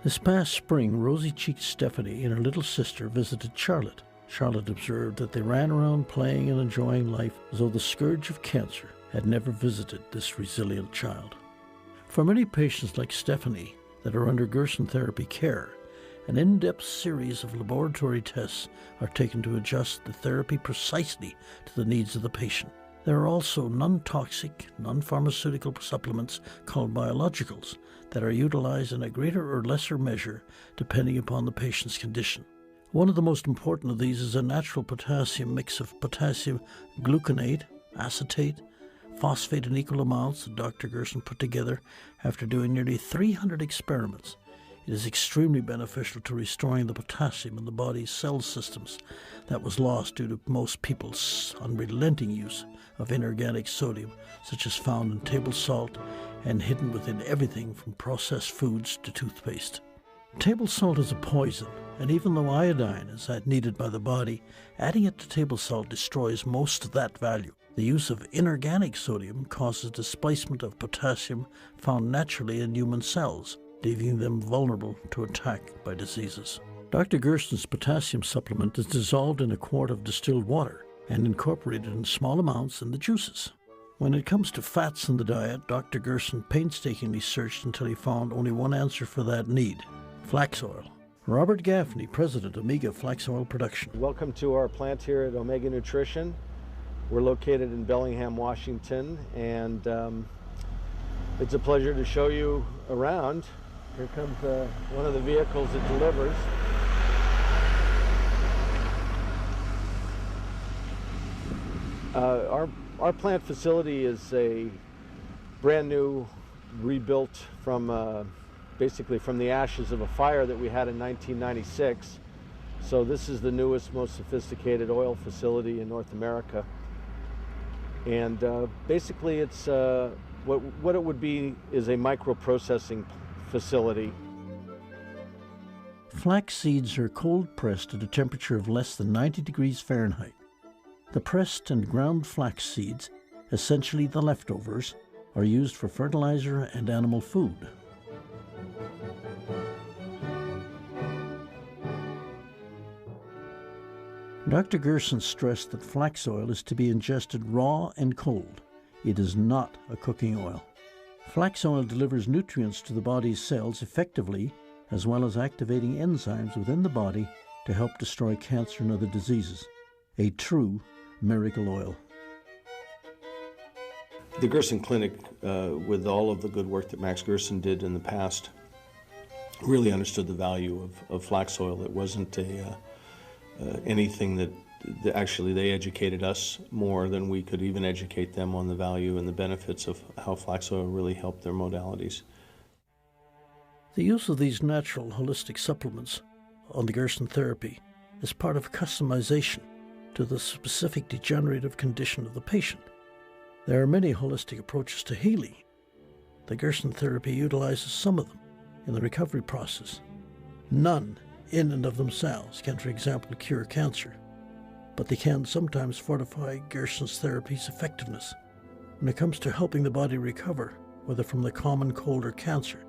This past spring, rosy-cheeked Stephanie and her little sister visited Charlotte. Charlotte observed that they ran around playing and enjoying life as though the scourge of cancer had never visited this resilient child. For many patients like Stephanie that are under Gerson therapy care, an in-depth series of laboratory tests are taken to adjust the therapy precisely to the needs of the patient. There are also non-toxic, non-pharmaceutical supplements called biologicals that are utilized in a greater or lesser measure depending upon the patient's condition. One of the most important of these is a natural potassium mix of potassium gluconate, acetate, phosphate in equal amounts that Dr. Gerson put together after doing nearly 300 experiments. It is extremely beneficial to restoring the potassium in the body's cell systems that was lost due to most people's unrelenting use of inorganic sodium, such as found in table salt and hidden within everything from processed foods to toothpaste. Table salt is a poison, and even though iodine is needed by the body, adding it to table salt destroys most of that value. The use of inorganic sodium causes displacement of potassium found naturally in human cells, leaving them vulnerable to attack by diseases. Dr. Gerson's potassium supplement is dissolved in a quart of distilled water and incorporated in small amounts in the juices. When it comes to fats in the diet, Dr. Gerson painstakingly searched until he found only one answer for that need: flax oil. Robert Gaffney, president of Omega Flax Oil Production. Welcome to our plant here at Omega Nutrition. We're located in Bellingham, Washington, and it's a pleasure to show you around. Here comes one of the vehicles that delivers. Our plant facility is a brand new, rebuilt from basically from the ashes of a fire that we had in 1996. So this is the newest, most sophisticated oil facility in North America. And basically it's what it would be is a microprocessing facility. Flax seeds are cold pressed at a temperature of less than 90 degrees Fahrenheit. The pressed and ground flax seeds, essentially the leftovers, are used for fertilizer and animal food. Dr. Gerson stressed that flax oil is to be ingested raw and cold. It is not a cooking oil. Flax oil delivers nutrients to the body's cells effectively, as well as activating enzymes within the body to help destroy cancer and other diseases. A true miracle oil. The Gerson Clinic, with all of the good work that Max Gerson did in the past, really understood the value of flax oil. It wasn't anything that actually they educated us more than we could even educate them on the value and the benefits of how flax oil really helped their modalities. The use of these natural holistic supplements on the Gerson therapy is part of customization to the specific degenerative condition of the patient. There are many holistic approaches to healing. The Gerson therapy utilizes some of them in the recovery process. None, in and of themselves, can, for example, cure cancer, but they can sometimes fortify Gerson's therapy's effectiveness when it comes to helping the body recover, whether from the common cold or cancer.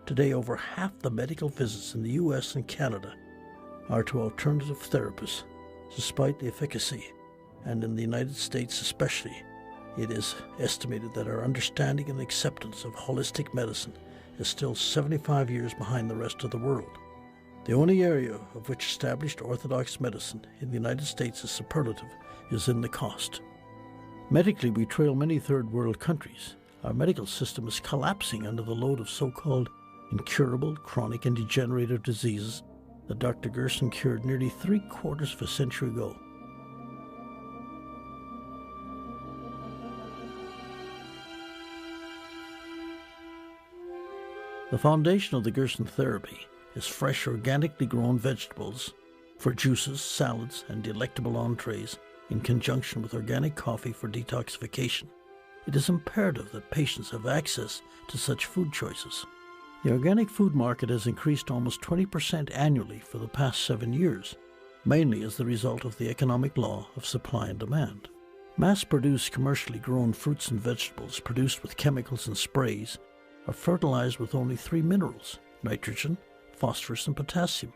Today, over half the medical visits in the US and Canada are to alternative therapists, despite the efficacy, and in the United States especially, it is estimated that our understanding and acceptance of holistic medicine is still 75 years behind the rest of the world. The only area of which established orthodox medicine in the United States is superlative is in the cost. Medically, we trail many third world countries. Our medical system is collapsing under the load of so-called incurable, chronic, and degenerative diseases that Dr. Gerson cured nearly 3/4 of a century ago. The foundation of the Gerson therapy is fresh, organically grown vegetables for juices, salads, and delectable entrees in conjunction with organic coffee for detoxification. It is imperative that patients have access to such food choices. The organic food market has increased almost 20% annually for the past 7 years, mainly as the result of the economic law of supply and demand. Mass-produced, commercially grown fruits and vegetables produced with chemicals and sprays are fertilized with only 3 minerals: nitrogen, phosphorus, and potassium.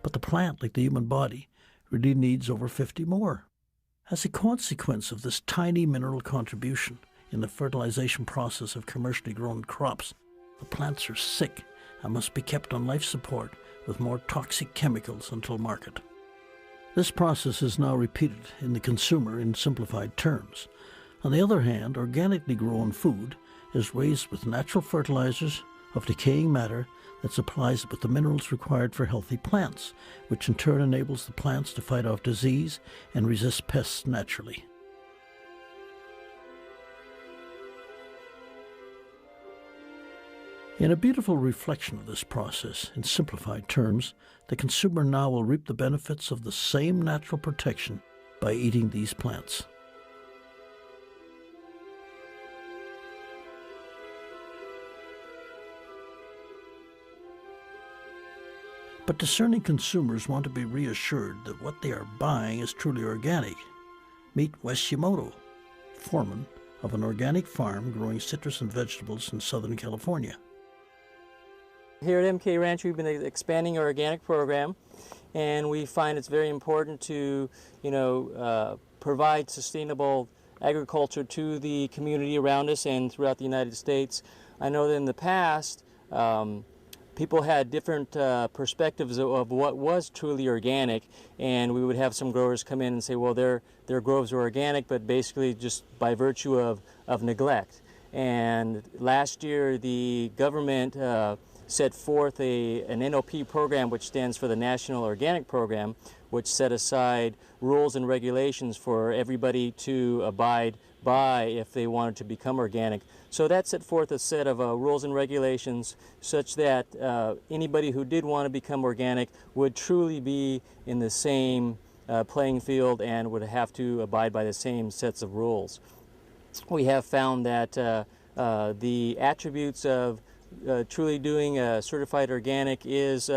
But the plant, like the human body, really needs over 50 more. As a consequence of this tiny mineral contribution in the fertilization process of commercially grown crops, the plants are sick and must be kept on life support with more toxic chemicals until market. This process is now repeated in the consumer in simplified terms. On the other hand, organically grown food is raised with natural fertilizers of decaying matter that supplies it with the minerals required for healthy plants, which in turn enables the plants to fight off disease and resist pests naturally. In a beautiful reflection of this process, in simplified terms, the consumer now will reap the benefits of the same natural protection by eating these plants. But discerning consumers want to be reassured that what they are buying is truly organic. Meet Wes Yamamoto, foreman of an organic farm growing citrus and vegetables in Southern California. Here at MK Ranch, we've been expanding our organic program, and we find it's very important to, provide sustainable agriculture to the community around us and throughout the United States. I know that in the past, people had different perspectives of what was truly organic, and we would have some growers come in and say, well, their groves are organic, but basically just by virtue of neglect. And last year, the government set forth an NOP program, which stands for the National Organic Program, which set aside rules and regulations for everybody to abide by if they wanted to become organic. So that set forth a set of rules and regulations such that anybody who did want to become organic would truly be in the same playing field and would have to abide by the same sets of rules. We have found that the attributes of truly doing certified organic is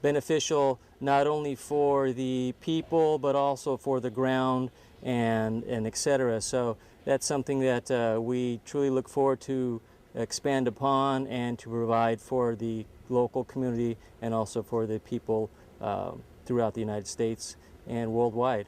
beneficial not only for the people but also for the ground and etc. So that's something that we truly look forward to expand upon and to provide for the local community and also for the people throughout the United States and worldwide.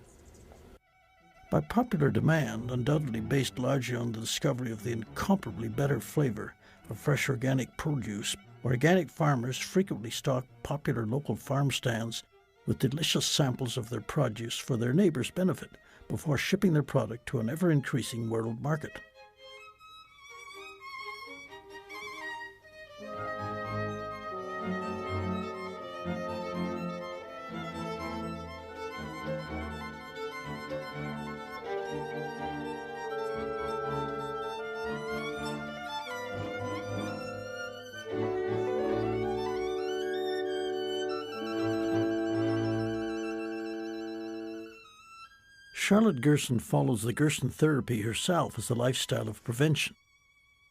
By popular demand, undoubtedly based largely on the discovery of the incomparably better flavor of fresh organic produce, organic farmers frequently stock popular local farm stands with delicious samples of their produce for their neighbors' benefit before shipping their product to an ever-increasing world market. Charlotte Gerson follows the Gerson therapy herself as a lifestyle of prevention.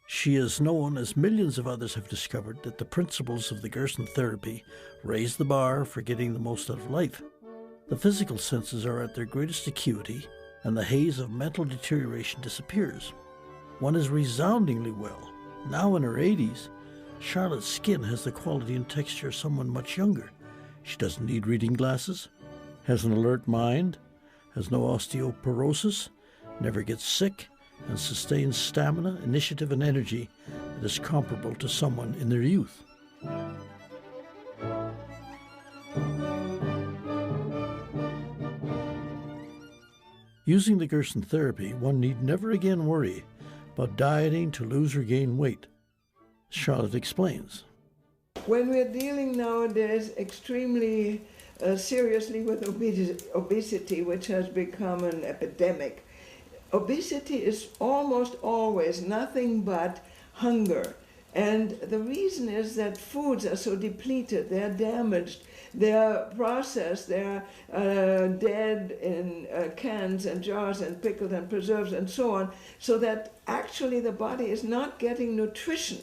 She is known, as millions of others have discovered, that the principles of the Gerson therapy raise the bar for getting the most out of life. The physical senses are at their greatest acuity, and the haze of mental deterioration disappears. One is resoundingly well. Now in her 80s, Charlotte's skin has the quality and texture of someone much younger. She doesn't need reading glasses, has an alert mind, has no osteoporosis, never gets sick, and sustains stamina, initiative, and energy that is comparable to someone in their youth. Using the Gerson therapy, one need never again worry about dieting to lose or gain weight. Charlotte explains. When we're dealing nowadays extremely seriously with obesity, which has become an epidemic, obesity is almost always nothing but hunger. And the reason is that foods are so depleted, they're damaged, they're processed, they're dead in cans and jars and pickled and preserved and so on, so that actually the body is not getting nutrition.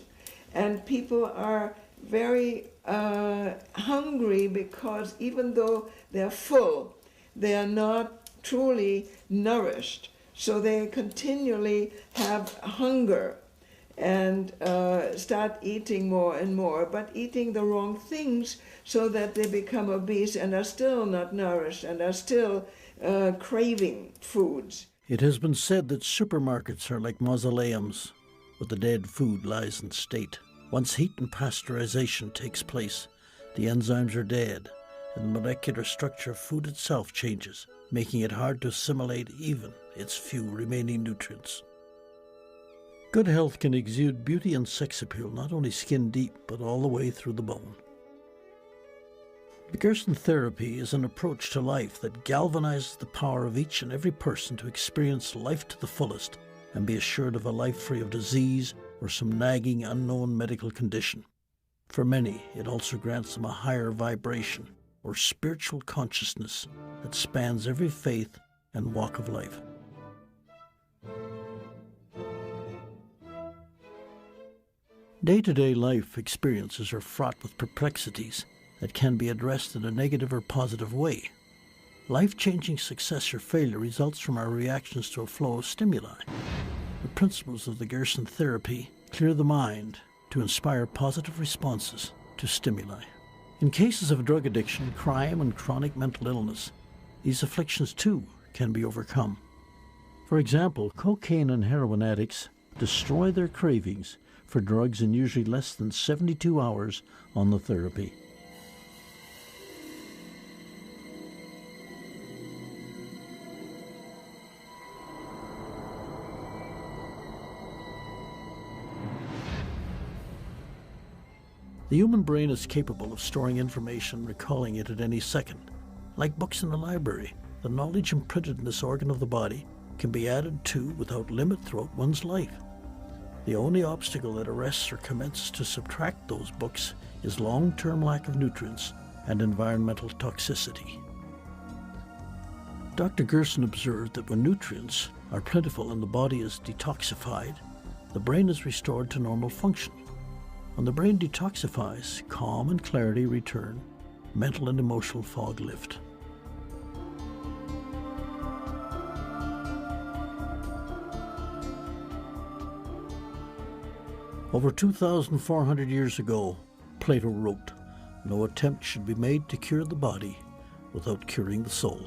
And people are very hungry because even though they're full, they are not truly nourished. So they continually have hunger and start eating more and more, but eating the wrong things so that they become obese and are still not nourished and are still craving foods. It has been said that supermarkets are like mausoleums where the dead food lies in state. Once heat and pasteurization takes place, the enzymes are dead and the molecular structure of food itself changes, making it hard to assimilate even its few remaining nutrients. Good health can exude beauty and sex appeal, not only skin deep, but all the way through the bone. The Gerson therapy is an approach to life that galvanizes the power of each and every person to experience life to the fullest and be assured of a life free of disease or some nagging unknown medical condition. For many, it also grants them a higher vibration or spiritual consciousness that spans every faith and walk of life. Day-to-day life experiences are fraught with perplexities that can be addressed in a negative or positive way. Life-changing success or failure results from our reactions to a flow of stimuli. The principles of the Gerson therapy clear the mind to inspire positive responses to stimuli. In cases of drug addiction, crime, and chronic mental illness, these afflictions too can be overcome. For example, cocaine and heroin addicts destroy their cravings for drugs in usually less than 72 hours on the therapy. The human brain is capable of storing information and recalling it at any second. Like books in the library, the knowledge imprinted in this organ of the body can be added to without limit throughout one's life. The only obstacle that arrests or commences to subtract those books is long-term lack of nutrients and environmental toxicity. Dr. Gerson observed that when nutrients are plentiful and the body is detoxified, the brain is restored to normal function. When the brain detoxifies, calm and clarity return, mental and emotional fog lift. Over 2,400 years ago, Plato wrote, "No attempt should be made to cure the body without curing the soul."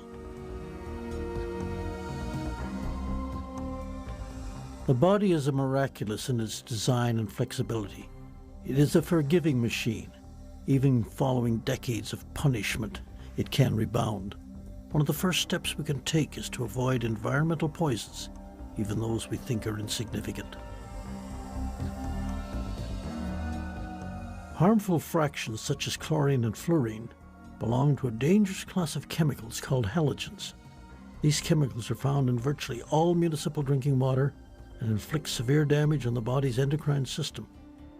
The body is miraculous in its design and flexibility. It is a forgiving machine. Even following decades of punishment, it can rebound. One of the first steps we can take is to avoid environmental poisons, even those we think are insignificant. Harmful fractions such as chlorine and fluorine belong to a dangerous class of chemicals called halogens. These chemicals are found in virtually all municipal drinking water and inflict severe damage on the body's endocrine system,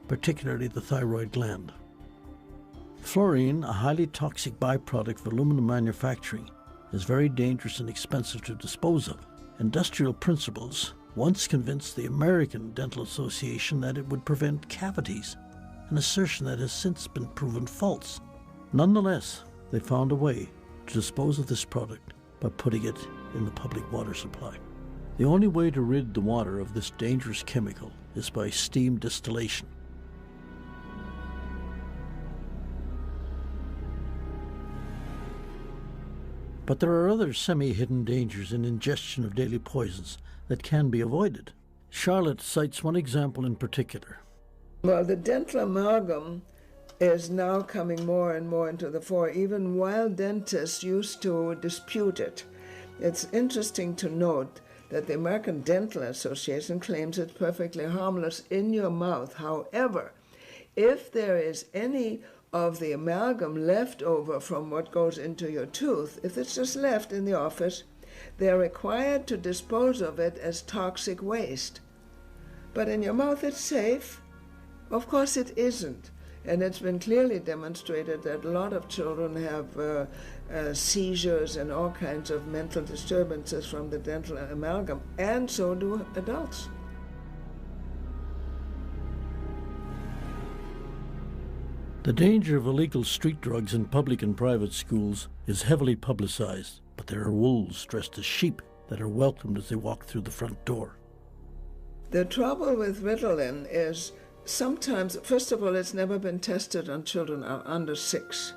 particularly the thyroid gland. Fluorine, a highly toxic byproduct of aluminum manufacturing, is very dangerous and expensive to dispose of. Industrial principles once convinced the American Dental Association that it would prevent cavities, an assertion that has since been proven false. Nonetheless, they found a way to dispose of this product by putting it in the public water supply. The only way to rid the water of this dangerous chemical is by steam distillation. But there are other semi-hidden dangers in ingestion of daily poisons that can be avoided. Charlotte cites one example in particular. Well, the dental amalgam is now coming more and more into the fore, even while dentists used to dispute it. It's interesting to note that the American Dental Association claims it's perfectly harmless in your mouth. However, if there is any of the amalgam left over from what goes into your tooth, if it's just left in the office, they're required to dispose of it as toxic waste. But in your mouth it's safe. Of course it isn't. And it's been clearly demonstrated that a lot of children have seizures and all kinds of mental disturbances from the dental amalgam, and so do adults. The danger of illegal street drugs in public and private schools is heavily publicized, but there are wolves dressed as sheep that are welcomed as they walk through the front door. The trouble with Ritalin is sometimes, first of all, it's never been tested on children under 6.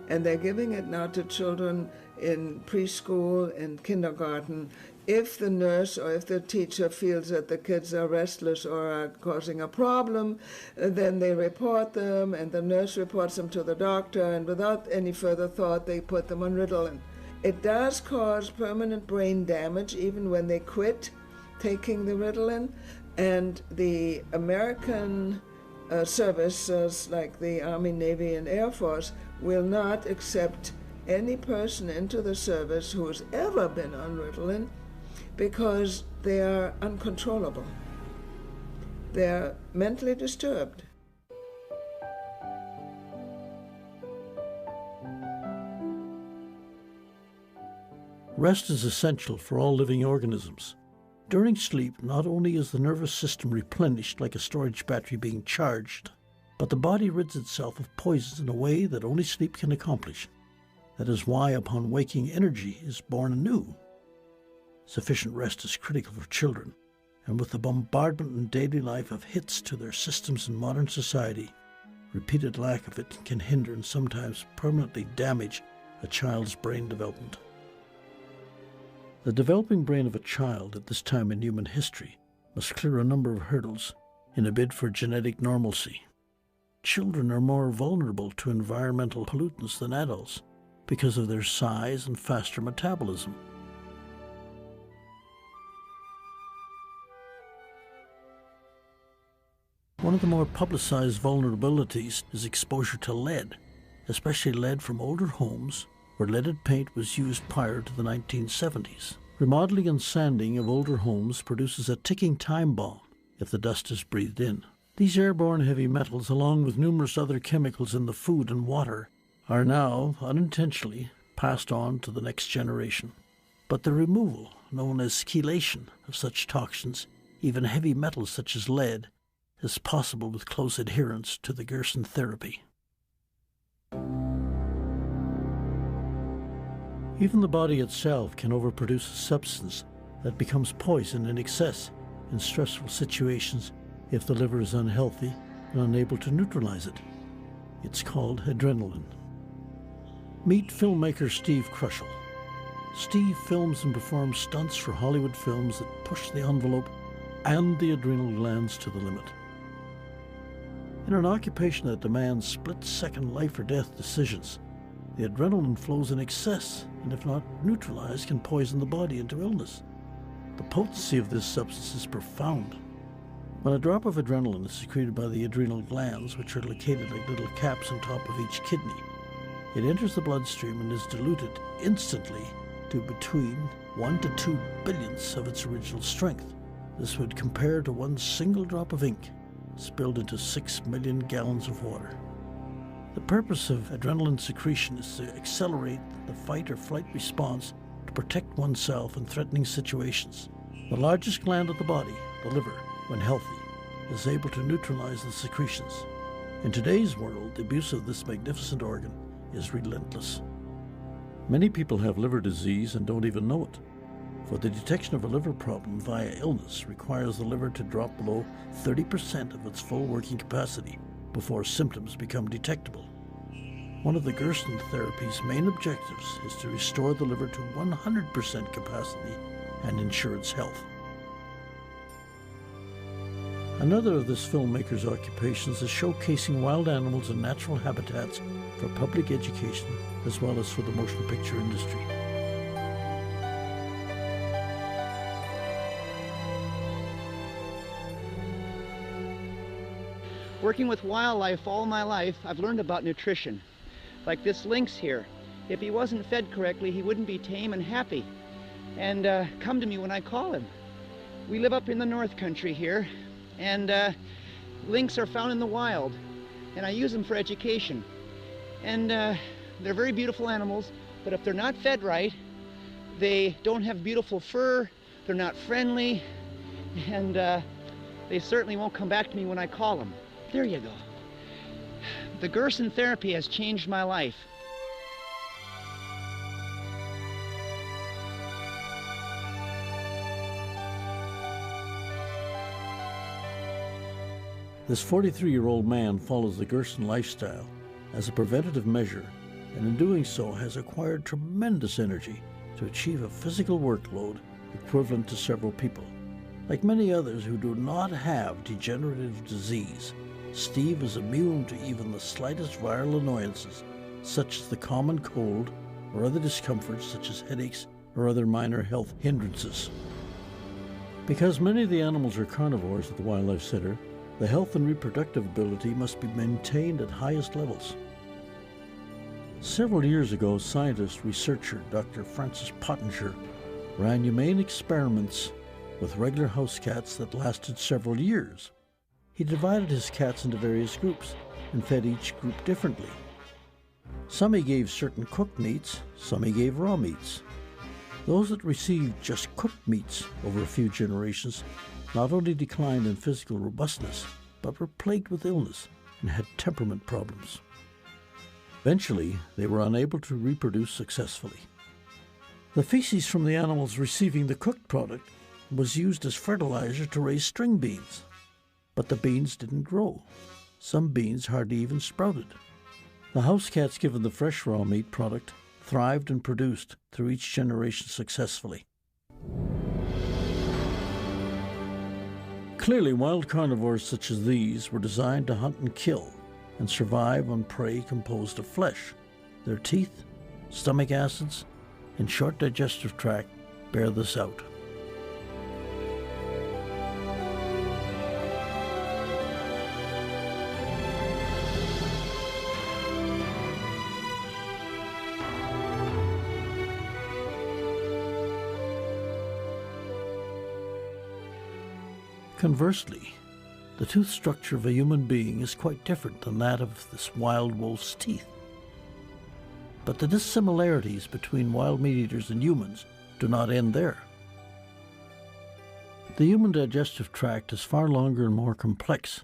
And they're giving it now to children in preschool and kindergarten. If the nurse or if the teacher feels that the kids are restless or are causing a problem, then they report them, and the nurse reports them to the doctor, and without any further thought, they put them on Ritalin. It does cause permanent brain damage even when they quit taking the Ritalin, and the American services like the Army, Navy, and Air Force will not accept any person into the service who has ever been on Ritalin because they are uncontrollable. They're mentally disturbed. Rest is essential for all living organisms. During sleep, not only is the nervous system replenished like a storage battery being charged, but the body rids itself of poisons in a way that only sleep can accomplish. That is why, upon waking, energy is born anew. Sufficient rest is critical for children, and with the bombardment in daily life of hits to their systems in modern society, repeated lack of it can hinder and sometimes permanently damage a child's brain development. The developing brain of a child at this time in human history must clear a number of hurdles in a bid for genetic normalcy. Children are more vulnerable to environmental pollutants than adults because of their size and faster metabolism. One of the more publicized vulnerabilities is exposure to lead, especially lead from older homes where leaded paint was used prior to the 1970s. Remodeling and sanding of older homes produces a ticking time bomb if the dust is breathed in. These airborne heavy metals, along with numerous other chemicals in the food and water, are now, unintentionally, passed on to the next generation. But the removal, known as chelation, of such toxins, even heavy metals such as lead, is possible with close adherence to the Gerson therapy. Even the body itself can overproduce a substance that becomes poison in excess in stressful situations if the liver is unhealthy and unable to neutralize it. It's called adrenaline. Meet filmmaker Steve Krushel. Steve films and performs stunts for Hollywood films that push the envelope and the adrenal glands to the limit. In an occupation that demands split-second life-or-death decisions, the adrenaline flows in excess, and if not neutralized, can poison the body into illness. The potency of this substance is profound. When a drop of adrenaline is secreted by the adrenal glands, which are located like little caps on top of each kidney, it enters the bloodstream and is diluted instantly to between 1 to 2 billionths of its original strength. This would compare to one single drop of ink spilled into 6 million gallons of water. The purpose of adrenaline secretion is to accelerate the fight or flight response to protect oneself in threatening situations. The largest gland of the body, the liver, when healthy, is able to neutralize the secretions. In today's world, the abuse of this magnificent organ is relentless. Many people have liver disease and don't even know it. For the detection of a liver problem via illness requires the liver to drop below 30% of its full working capacity before symptoms become detectable. One of the Gerson therapy's main objectives is to restore the liver to 100% capacity and ensure its health. Another of this filmmaker's occupations is showcasing wild animals in natural habitats for public education as well as for the motion picture industry. Working with wildlife all my life, I've learned about nutrition. Like this lynx here. If he wasn't fed correctly, he wouldn't be tame and happy and come to me when I call him. We live up in the North Country here, and lynx are found in the wild, and I use them for education. And they're very beautiful animals, but if they're not fed right, they don't have beautiful fur, they're not friendly, and they certainly won't come back to me when I call them. There you go. The Gerson therapy has changed my life. This 43-year-old man follows the Gerson lifestyle as a preventative measure, and in doing so has acquired tremendous energy to achieve a physical workload equivalent to several people. Like many others who do not have degenerative disease, Steve is immune to even the slightest viral annoyances, such as the common cold or other discomforts such as headaches or other minor health hindrances. Because many of the animals are carnivores at the Wildlife Center, the health and reproductive ability must be maintained at highest levels. Several years ago, scientist researcher Dr. Francis Pottinger ran humane experiments with regular house cats that lasted several years. He divided his cats into various groups and fed each group differently. Some he gave certain cooked meats, some he gave raw meats. Those that received just cooked meats over a few generations not only declined in physical robustness, but were plagued with illness and had temperament problems. Eventually, they were unable to reproduce successfully. The feces from the animals receiving the cooked product was used as fertilizer to raise string beans. But the beans didn't grow. Some beans hardly even sprouted. The house cats given the fresh raw meat product thrived and produced through each generation successfully. Clearly, wild carnivores such as these were designed to hunt and kill and survive on prey composed of flesh. Their teeth, stomach acids, and short digestive tract bear this out. Conversely, the tooth structure of a human being is quite different than that of this wild wolf's teeth. But the dissimilarities between wild meat eaters and humans do not end there. The human digestive tract is far longer and more complex,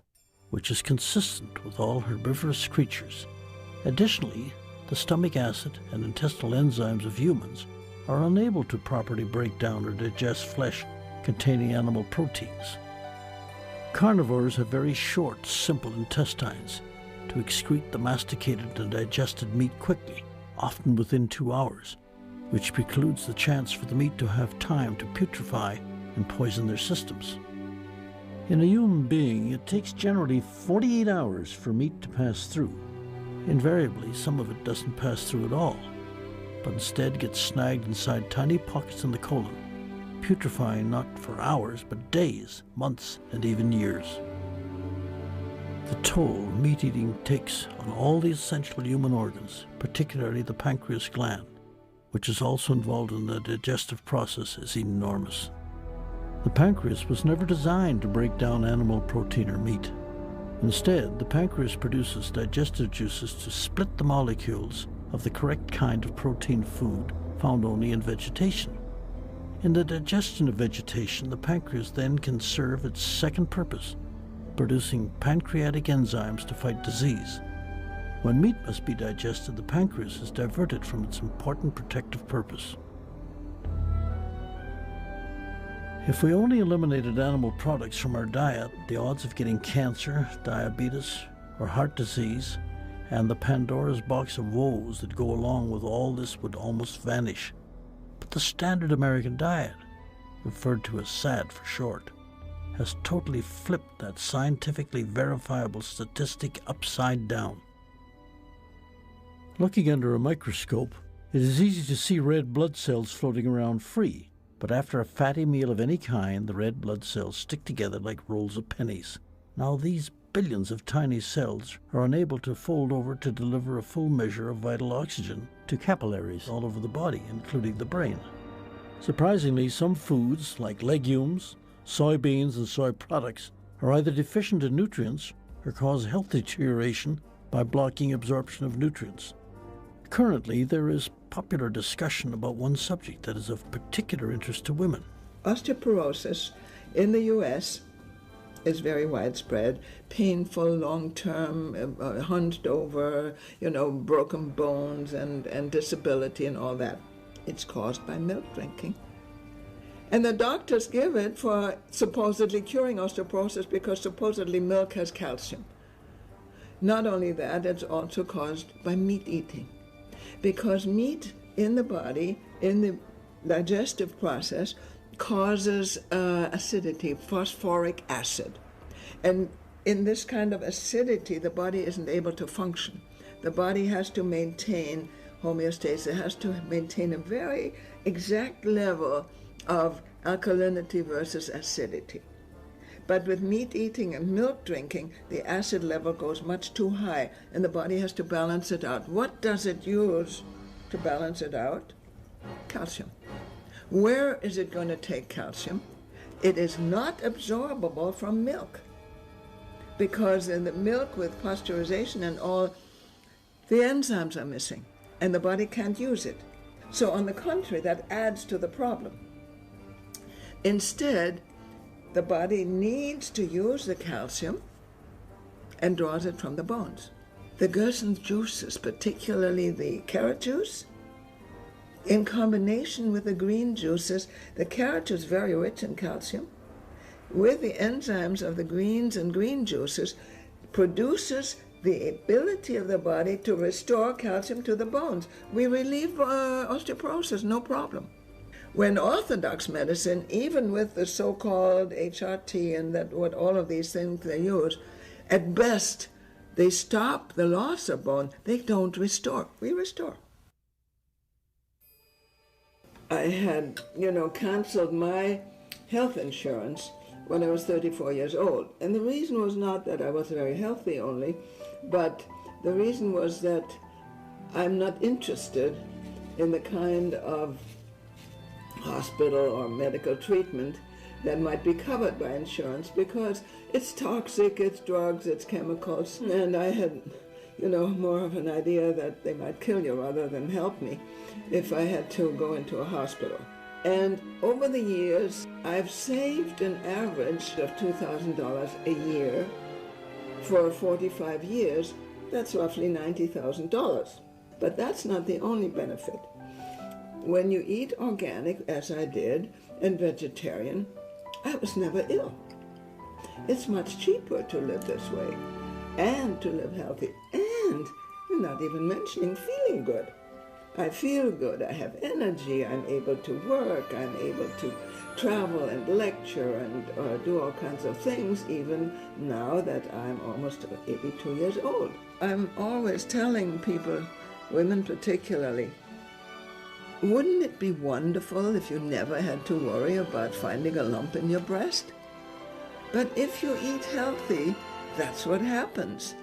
which is consistent with all herbivorous creatures. Additionally, the stomach acid and intestinal enzymes of humans are unable to properly break down or digest flesh containing animal proteins. Carnivores have very short, simple intestines to excrete the masticated and digested meat quickly, often within 2 hours, which precludes the chance for the meat to have time to putrefy and poison their systems. In a human being, it takes generally 48 hours for meat to pass through. Invariably, some of it doesn't pass through at all, but instead gets snagged inside tiny pockets in the colon, putrefying not for hours, but days, months, and even years. The toll meat eating takes on all the essential human organs, particularly the pancreas gland, which is also involved in the digestive process, is enormous. The pancreas was never designed to break down animal protein or meat. Instead, the pancreas produces digestive juices to split the molecules of the correct kind of protein food found only in vegetation. In the digestion of vegetation, the pancreas then can serve its second purpose, producing pancreatic enzymes to fight disease. When meat must be digested, the pancreas is diverted from its important protective purpose. If we only eliminated animal products from our diet, the odds of getting cancer, diabetes, or heart disease, and the Pandora's box of woes that go along with all this would almost vanish. But the standard American diet, referred to as SAD for short, has totally flipped that scientifically verifiable statistic upside down. Looking under a microscope, it is easy to see red blood cells floating around free. But after a fatty meal of any kind, the red blood cells stick together like rolls of pennies. Now these billions of tiny cells are unable to fold over to deliver a full measure of vital oxygen to capillaries all over the body, including the brain. Surprisingly, some foods, like legumes, soybeans, and soy products, are either deficient in nutrients or cause health deterioration by blocking absorption of nutrients. Currently, there is popular discussion about one subject that is of particular interest to women. Osteoporosis in the U.S. is very widespread, painful, long-term, hunched over, broken bones and disability and all that. It's caused by milk drinking. And the doctors give it for supposedly curing osteoporosis because supposedly milk has calcium. Not only that, it's also caused by meat eating. Because meat in the body, in the digestive process, causes acidity, phosphoric acid. And in this kind of acidity, the body isn't able to function. The body has to maintain homeostasis. It has to maintain a very exact level of alkalinity versus acidity. But with meat eating and milk drinking, the acid level goes much too high, and the body has to balance it out. What does it use to balance it out? Calcium. Where is it going to take calcium? It is not absorbable from milk, because in the milk with pasteurization and all, the enzymes are missing, and the body can't use it. So on the contrary, that adds to the problem. Instead, the body needs to use the calcium and draws it from the bones. The Gerson juices, particularly the carrot juice, in combination with the green juices, the carrot is very rich in calcium, with the enzymes of the greens and green juices, produces the ability of the body to restore calcium to the bones. We relieve osteoporosis, no problem. When orthodox medicine, even with the so-called HRT and that what all of these things they use, at best they stop the loss of bone. They don't restore. We restore. I had, canceled my health insurance when I was 34 years old. And the reason was not that I was very healthy only, but the reason was that I'm not interested in the kind of hospital or medical treatment that might be covered by insurance, because it's toxic, it's drugs, it's chemicals, and I had, more of an idea that they might kill you rather than help me if I had to go into a hospital. And over the years, I've saved an average of $2,000 a year for 45 years. That's roughly $90,000. But that's not the only benefit. When you eat organic, as I did, and vegetarian, I was never ill. It's much cheaper to live this way and to live healthy, and you're not even mentioning feeling good. I feel good, I have energy, I'm able to work, I'm able to travel and lecture and do all kinds of things, even now that I'm almost 82 years old. I'm always telling people, women particularly, wouldn't it be wonderful if you never had to worry about finding a lump in your breast? But if you eat healthy, that's what happens.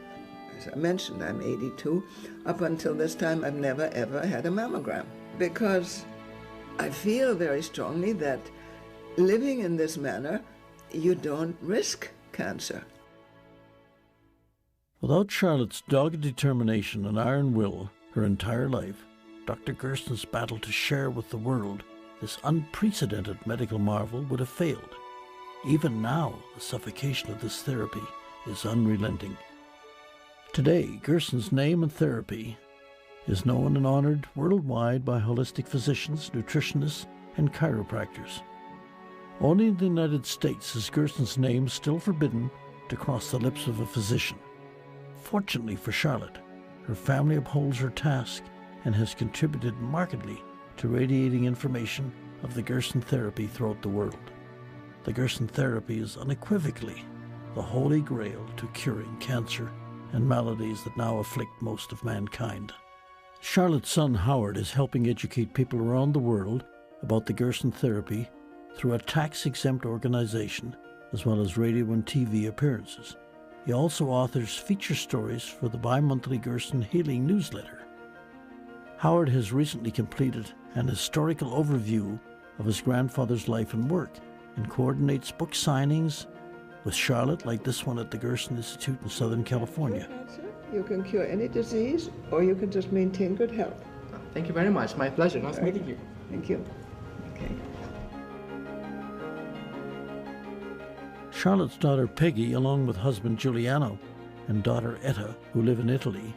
As I mentioned, I'm 82. Up until this time, I've never ever had a mammogram, because I feel very strongly that living in this manner, you don't risk cancer. Without Charlotte's dogged determination and iron will her entire life, Dr. Gerson's battle to share with the world this unprecedented medical marvel would have failed. Even now, the suffocation of this therapy is unrelenting. Today, Gerson's name and therapy is known and honored worldwide by holistic physicians, nutritionists, and chiropractors. Only in the United States is Gerson's name still forbidden to cross the lips of a physician. Fortunately for Charlotte, her family upholds her task and has contributed markedly to radiating information of the Gerson therapy throughout the world. The Gerson therapy is unequivocally the holy grail to curing cancer and maladies that now afflict most of mankind. Charlotte's son Howard is helping educate people around the world about the Gerson therapy through a tax-exempt organization as well as radio and TV appearances. He also authors feature stories for the bi-monthly Gerson Healing newsletter. Howard has recently completed an historical overview of his grandfather's life and work and coordinates book signings with Charlotte, like this one at the Gerson Institute in Southern California. You can cure any disease, or you can just maintain good health. Thank you very much. My pleasure. Nice meeting you. Thank you. Okay. Charlotte's daughter Peggy, along with husband Giuliano and daughter Etta, who live in Italy,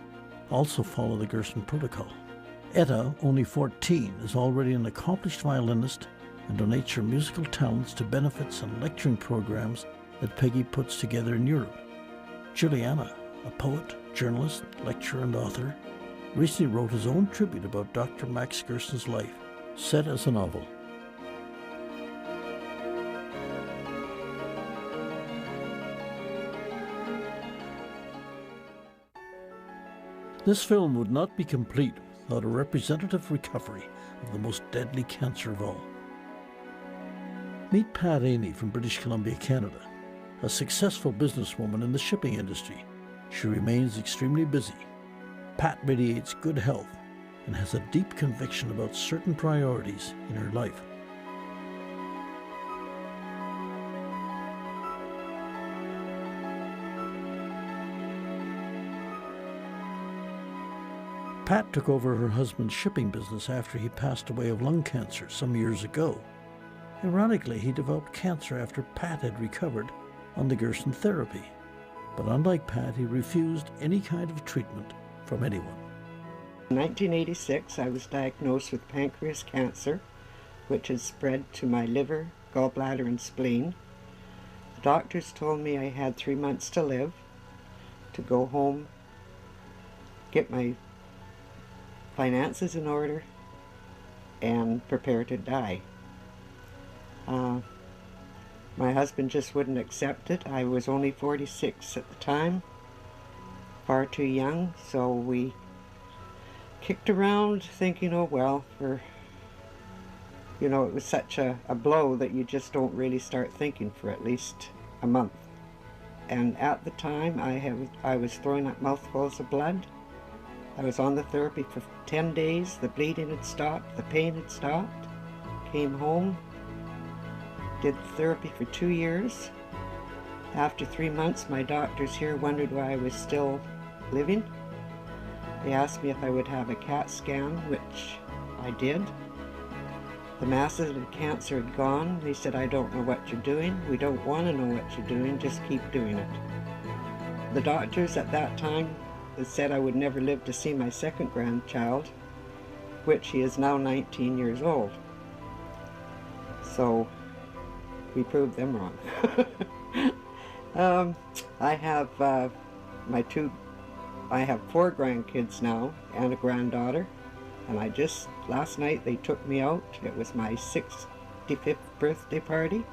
also follow the Gerson protocol. Etta, only 14, is already an accomplished violinist and donates her musical talents to benefits and lecturing programs that Peggy puts together in Europe. Giuliano, a poet, journalist, lecturer, and author, recently wrote his own tribute about Dr. Max Gerson's life, set as a novel. This film would not be complete without a representative recovery of the most deadly cancer of all. Meet Pat Aney from British Columbia, Canada, a successful businesswoman in the shipping industry. She remains extremely busy. Pat radiates good health and has a deep conviction about certain priorities in her life. Pat took over her husband's shipping business after he passed away of lung cancer some years ago. Ironically, he developed cancer after Pat had recovered on the Gerson therapy. But unlike Pat, he refused any kind of treatment from anyone. In 1986, I was diagnosed with pancreas cancer, which had spread to my liver, gallbladder, and spleen. The doctors told me I had 3 months to live, to go home, get my finances in order, and prepare to die. My husband just wouldn't accept it. I was only 46 at the time, far too young, so we kicked around thinking, oh well, it was such a blow that you just don't really start thinking for at least a month. And at the time, I was throwing up mouthfuls of blood. I was on the therapy for 10 days. The bleeding had stopped, the pain had stopped. Came home, did therapy for 2 years. After 3 months, my doctors here wondered why I was still living. They asked me if I would have a CAT scan, which I did. The masses of cancer had gone. They said, I don't know what you're doing. We don't want to know what you're doing. Just keep doing it. The doctors at that time said I would never live to see my second grandchild, which he is now 19 years old. So we proved them wrong. I have I have 4 grandkids now and a granddaughter, and last night they took me out. It was my 65th birthday party,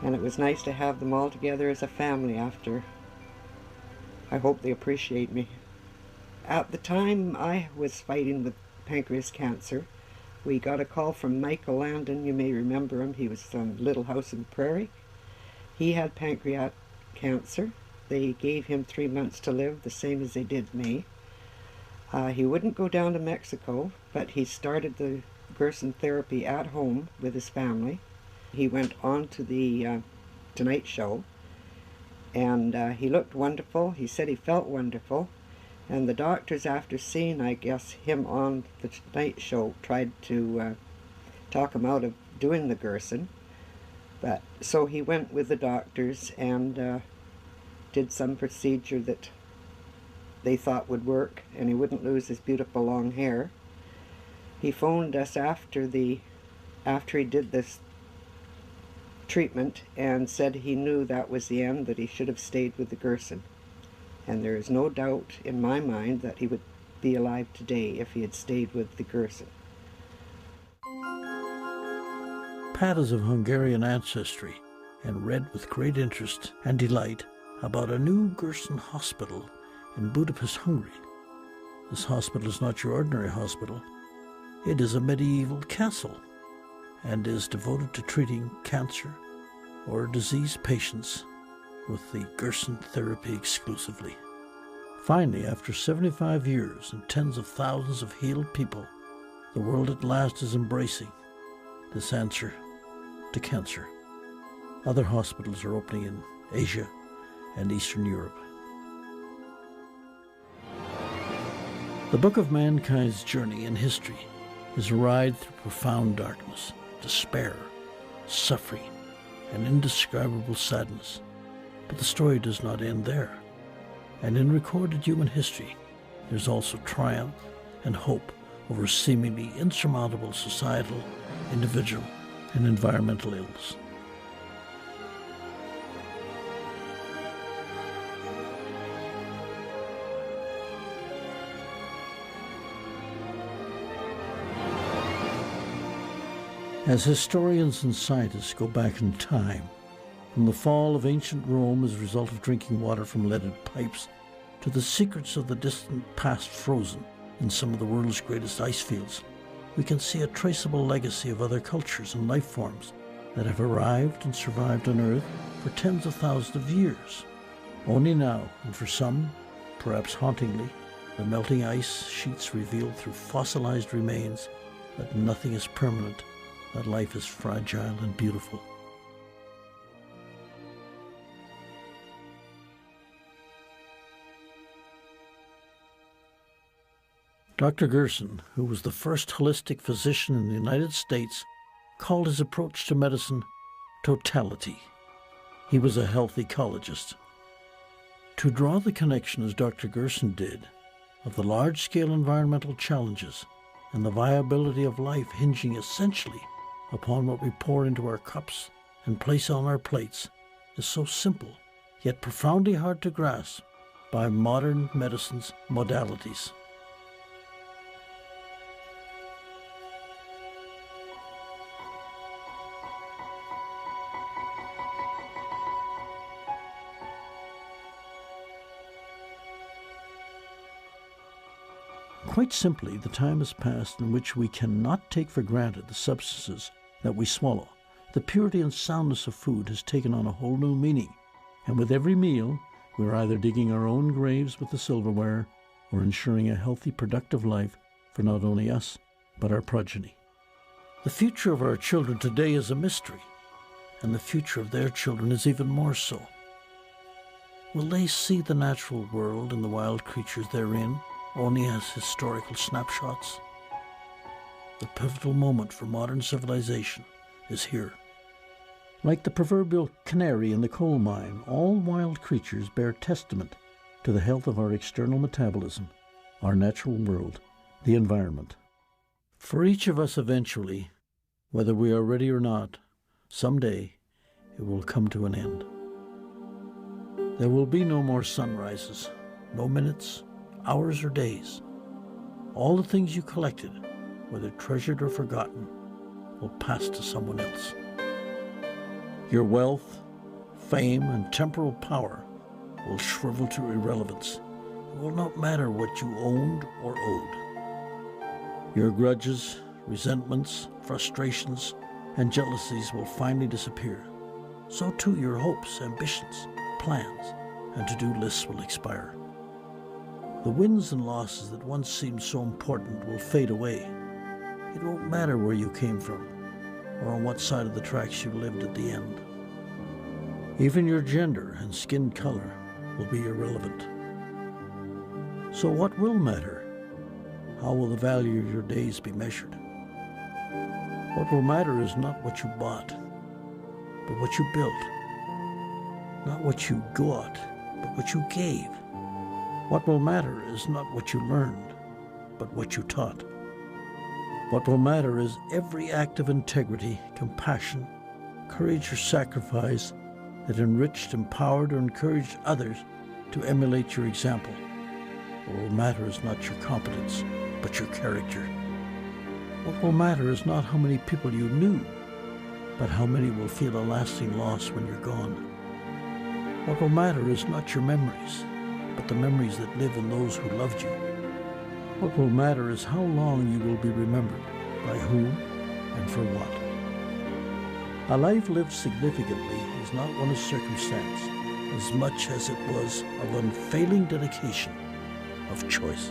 and it was nice to have them all together as a family after. I hope they appreciate me. At the time I was fighting with pancreas cancer, we got a call from Michael Landon. You may remember him. He was from Little House on the Prairie. He had pancreatic cancer. They gave him 3 months to live, the same as they did me. He wouldn't go down to Mexico, but he started the Gerson therapy at home with his family. He went on to the Tonight Show, And he looked wonderful. He said he felt wonderful. And the doctors, after seeing, I guess, him on the Tonight Show, tried to talk him out of doing the Gerson. But so he went with the doctors and did some procedure that they thought would work, and he wouldn't lose his beautiful long hair. He phoned us after he did this treatment and said he knew that was the end, that he should have stayed with the Gerson. And there is no doubt in my mind that he would be alive today if he had stayed with the Gerson. Pat is of Hungarian ancestry and read with great interest and delight about a new Gerson hospital in Budapest, Hungary. This hospital is not your ordinary hospital. It is a medieval castle and is devoted to treating cancer or disease patients with the Gerson therapy exclusively. Finally, after 75 years and tens of thousands of healed people, the world at last is embracing this answer to cancer. Other hospitals are opening in Asia and Eastern Europe. The book of mankind's journey in history is a ride through profound darkness, despair, suffering, and indescribable sadness. But the story does not end there. And in recorded human history, there's also triumph and hope over seemingly insurmountable societal, individual, and environmental ills. As historians and scientists go back in time, from the fall of ancient Rome as a result of drinking water from leaded pipes, to the secrets of the distant past frozen in some of the world's greatest ice fields, we can see a traceable legacy of other cultures and life forms that have arrived and survived on Earth for tens of thousands of years. Only now, and for some, perhaps hauntingly, the melting ice sheets reveal through fossilized remains that nothing is permanent, that life is fragile and beautiful. Dr. Gerson, who was the first holistic physician in the United States, called his approach to medicine totality. He was a health ecologist. To draw the connection, as Dr. Gerson did, of the large-scale environmental challenges and the viability of life hinging essentially upon what we pour into our cups and place on our plates, is so simple, yet profoundly hard to grasp by modern medicine's modalities. Quite simply, the time has passed in which we cannot take for granted the substances that we swallow. The purity and soundness of food has taken on a whole new meaning, and with every meal, we're either digging our own graves with the silverware or ensuring a healthy, productive life for not only us, but our progeny. The future of our children today is a mystery, and the future of their children is even more so. Will they see the natural world and the wild creatures therein only as historical snapshots? The pivotal moment for modern civilization is here. Like the proverbial canary in the coal mine, all wild creatures bear testament to the health of our external metabolism, our natural world, the environment. For each of us eventually, whether we are ready or not, someday it will come to an end. There will be no more sunrises, no minutes, hours or days. All the things you collected, whether treasured or forgotten, will pass to someone else. Your wealth, fame, and temporal power will shrivel to irrelevance. It will not matter what you owned or owed. Your grudges, resentments, frustrations, and jealousies will finally disappear. So too your hopes, ambitions, plans, and to-do lists will expire. The wins and losses that once seemed so important will fade away. It won't matter where you came from or on what side of the tracks you lived at the end. Even your gender and skin color will be irrelevant. So what will matter? How will the value of your days be measured? What will matter is not what you bought, but what you built. Not what you got, but what you gave. What will matter is not what you learned, but what you taught. What will matter is every act of integrity, compassion, courage, or sacrifice that enriched, empowered, or encouraged others to emulate your example. What will matter is not your competence, but your character. What will matter is not how many people you knew, but how many will feel a lasting loss when you're gone. What will matter is not your memories, but the memories that live in those who loved you. What will matter is how long you will be remembered, by whom, and for what. A life lived significantly is not one of circumstance, as much as it was of unfailing dedication, of choice.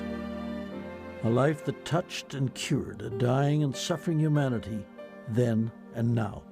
A life that touched and cured a dying and suffering humanity then and now.